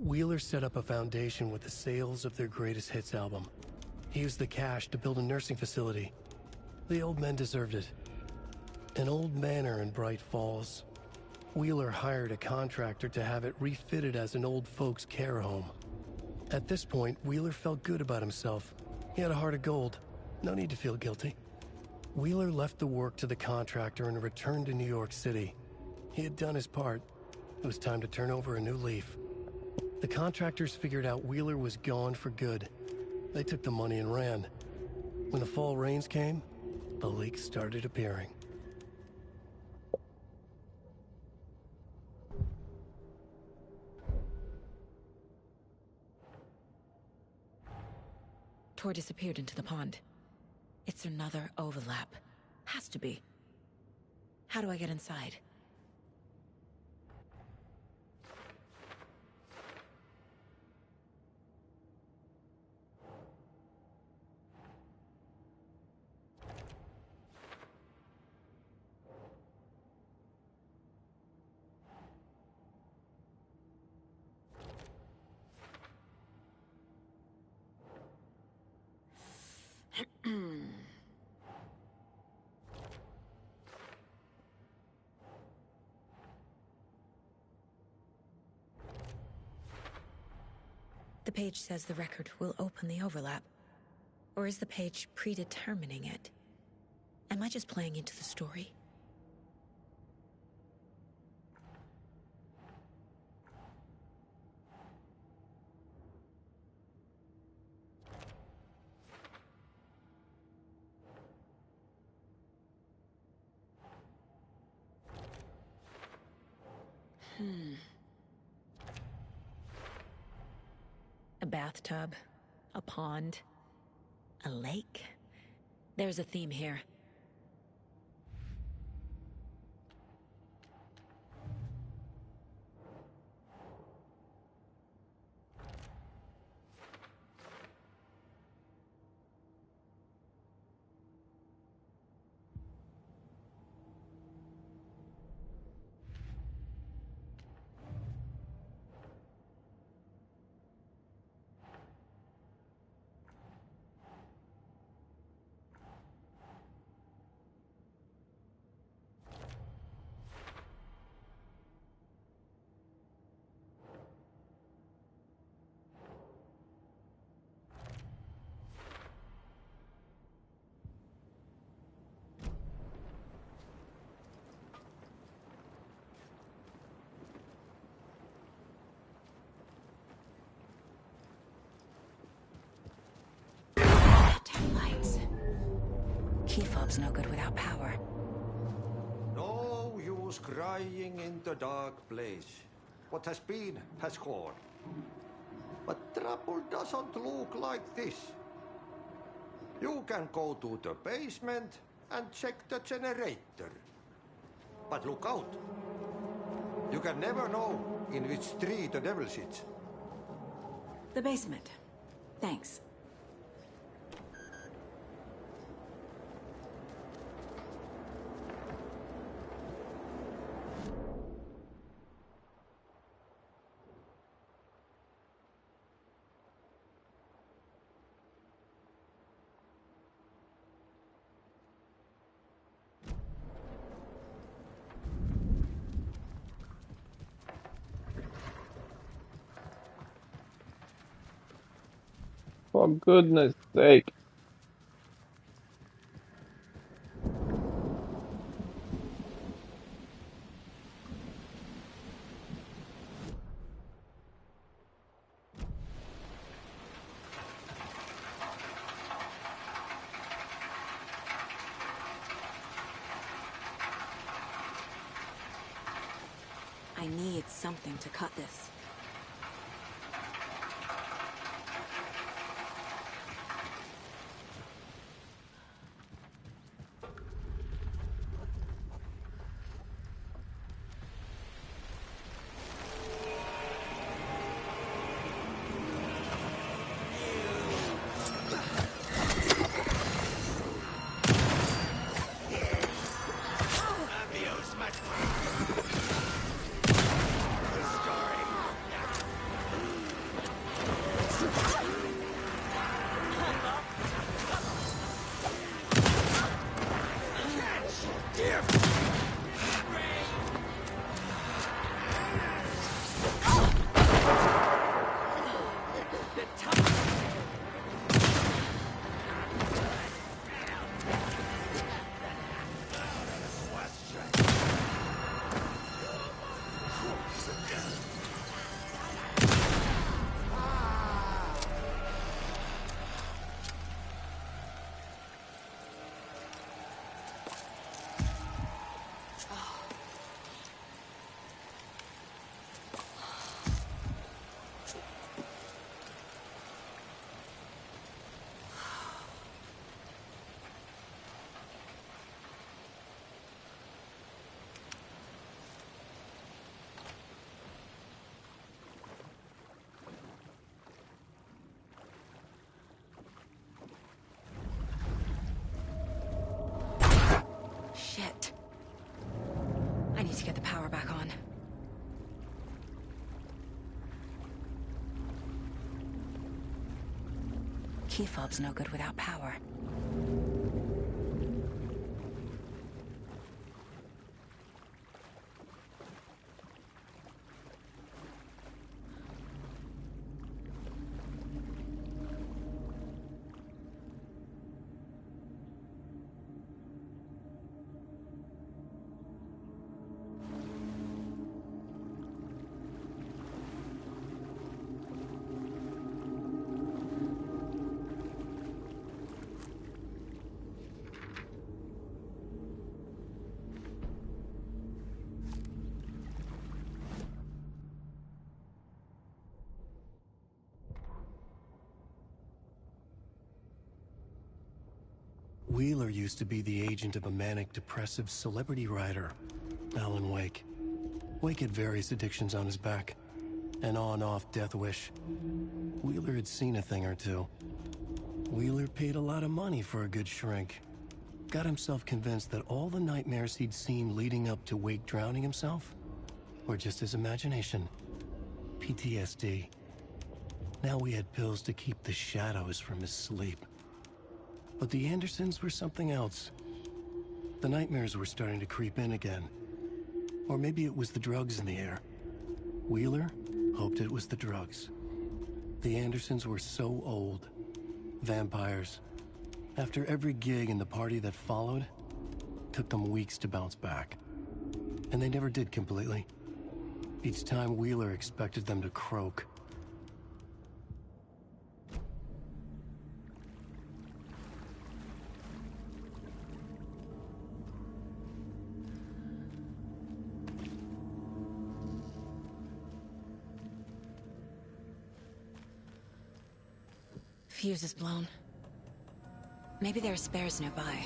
Wheeler set up a foundation with the sales of their greatest hits album. He used the cash to build a nursing facility. The old men deserved it. An old manor in Bright Falls. Wheeler hired a contractor to have it refitted as an old folks' care home. At this point, Wheeler felt good about himself. He had a heart of gold. No need to feel guilty. Wheeler left the work to the contractor and returned to New York City. He had done his part. It was time to turn over a new leaf. The contractors figured out Wheeler was gone for good. They took the money and ran. When the fall rains came, the leaks started appearing. Tor disappeared into the pond. It's another overlap. Has to be. How do I get inside? The page says the record will open the overlap. Or is the page predetermining it? Am I just playing into the story? A bathtub, a pond, a lake. There's a theme here. Key fob's no good without power. No use crying in the dark place. what has gone. But trouble doesn't look like this. You can go to the basement and check the generator. But look out. You can never know in which tree the devil sits. The basement. Thanks. For goodness sake. I need something to cut this. Shit. I need to get the power back on. Key fob's no good without power. Wheeler used to be the agent of a manic-depressive celebrity writer, Alan Wake. Wake had various addictions on his back. An on-off death wish. Wheeler had seen a thing or two. Wheeler paid a lot of money for a good shrink. Got himself convinced that all the nightmares he'd seen leading up to Wake drowning himself were just his imagination. PTSD. Now we had pills to keep the shadows from his sleep. But the Andersons were something else. The nightmares were starting to creep in again. Or maybe it was the drugs in the air. Wheeler hoped it was the drugs. The Andersons were so old. Vampires. After every gig and the party that followed, took them weeks to bounce back. And they never did completely. Each time Wheeler expected them to croak. Fuse is blown. Maybe there are spares nearby.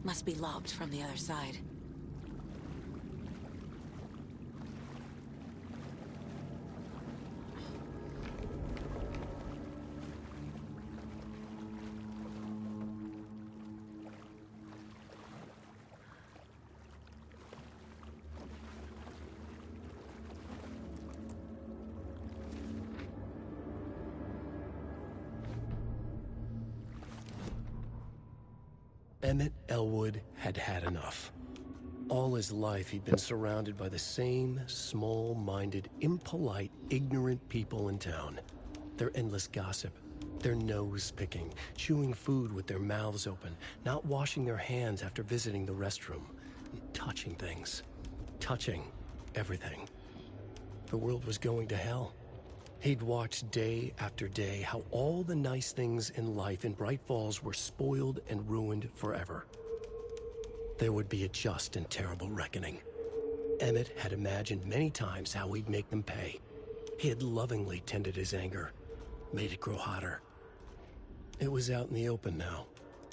Must be locked from the other side. Emmett Elwood had had enough. All his life, he'd been surrounded by the same small-minded, impolite, ignorant people in town. Their endless gossip, their nose-picking, chewing food with their mouths open, not washing their hands after visiting the restroom, and touching things. Touching everything. The world was going to hell. He'd watched day after day how all the nice things in life in Bright Falls were spoiled and ruined forever. There would be a just and terrible reckoning. Emmett had imagined many times how he'd make them pay. He had lovingly tended his anger, made it grow hotter. It was out in the open now.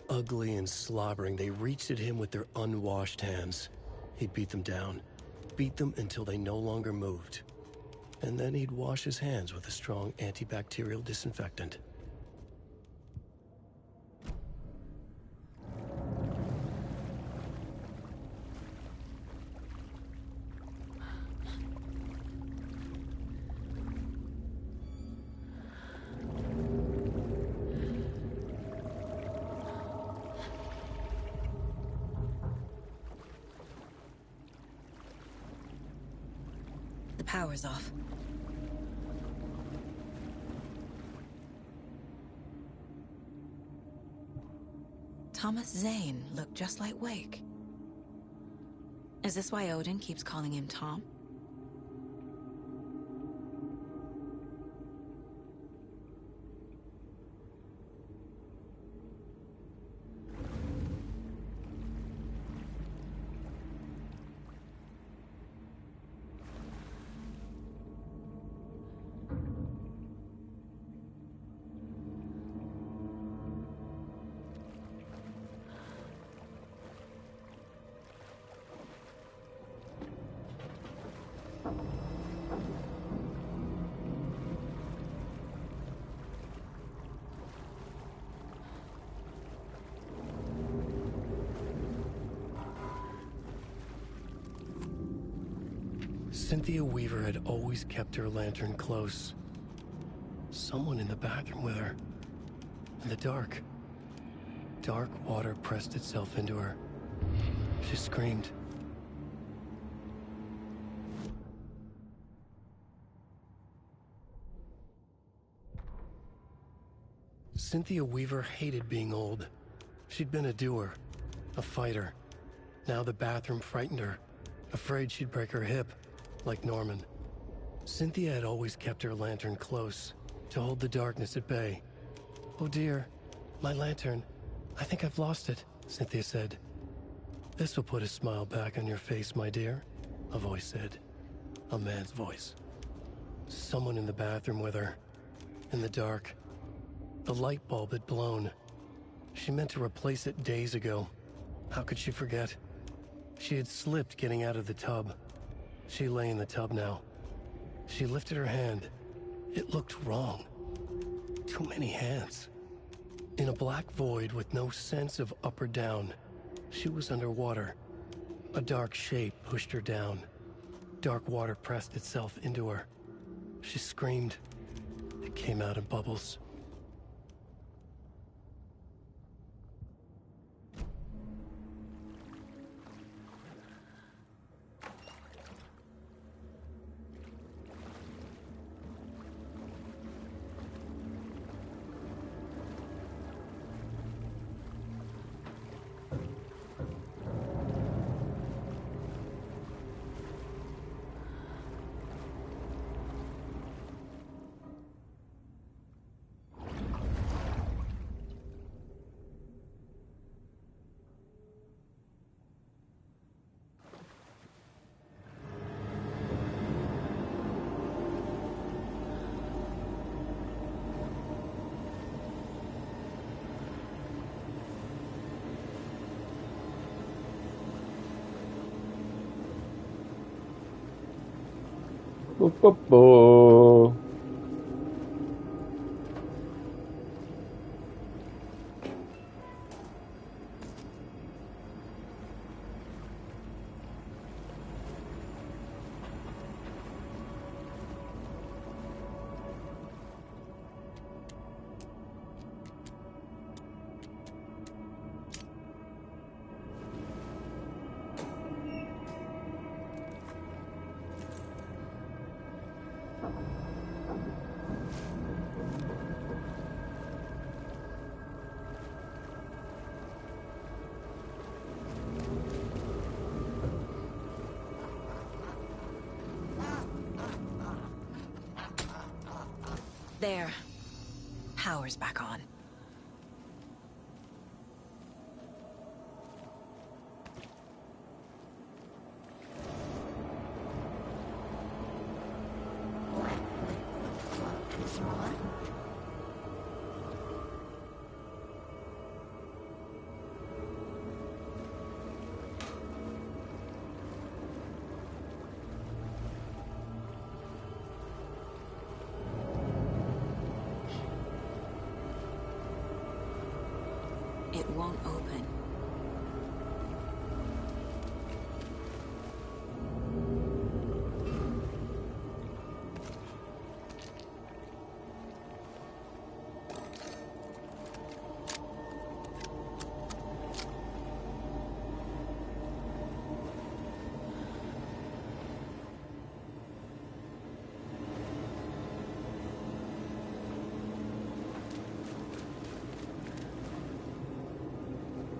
Ugly and slobbering, they reached at him with their unwashed hands. He'd beat them down, beat them until they no longer moved. And then he'd wash his hands with a strong antibacterial disinfectant. The power's off. Thomas Zane looked just like Wake. Is this why Odin keeps calling him Tom? Cynthia Weaver had always kept her lantern close. Someone in the bathroom with her. In the dark. Dark water pressed itself into her. She screamed. Cynthia Weaver hated being old. She'd been a doer, a fighter. Now the bathroom frightened her, afraid she'd break her hip. Like Norman. Cynthia had always kept her lantern close, to hold the darkness at bay. "Oh dear, my lantern. I think I've lost it," Cynthia said. "This will put a smile back on your face, my dear," a voice said. A man's voice. Someone in the bathroom with her. In the dark. The light bulb had blown. She meant to replace it days ago. How could she forget? She had slipped getting out of the tub. She lay in the tub now. She lifted her hand. It looked wrong. Too many hands. In a black void with no sense of up or down, she was underwater. A dark shape pushed her down. Dark water pressed itself into her. She screamed. It came out in bubbles. Bo-bo-bo. There. Power's back on. It won't open.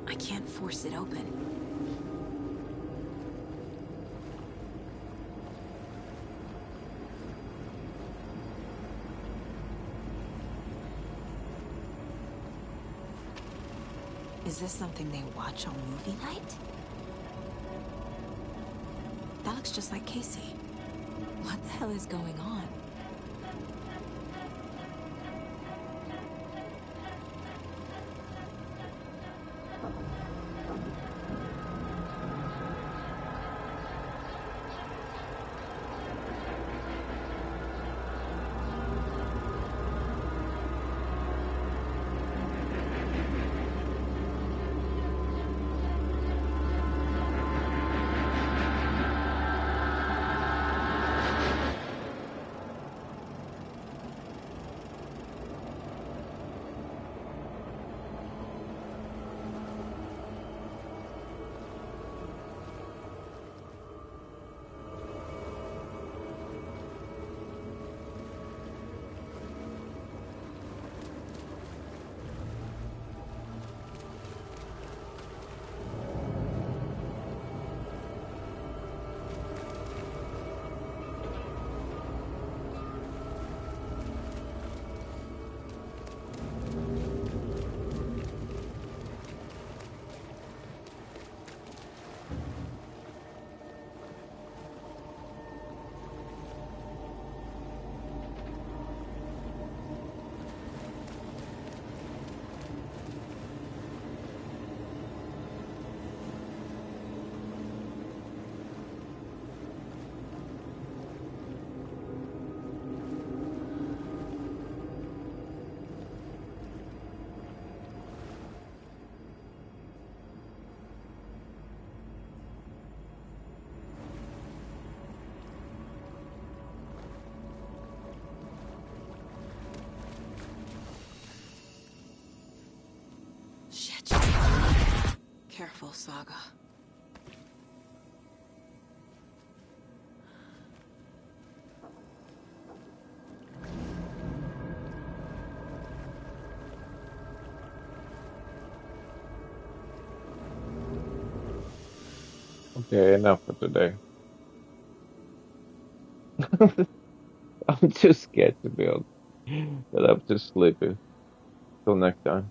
I can't force it open. Is this something they watch on movie night? That looks just like Casey. What the hell is going on? Shit. Careful, Saga. Okay, enough for today. I'm too scared to build, but I'm too sleepy. Till next time.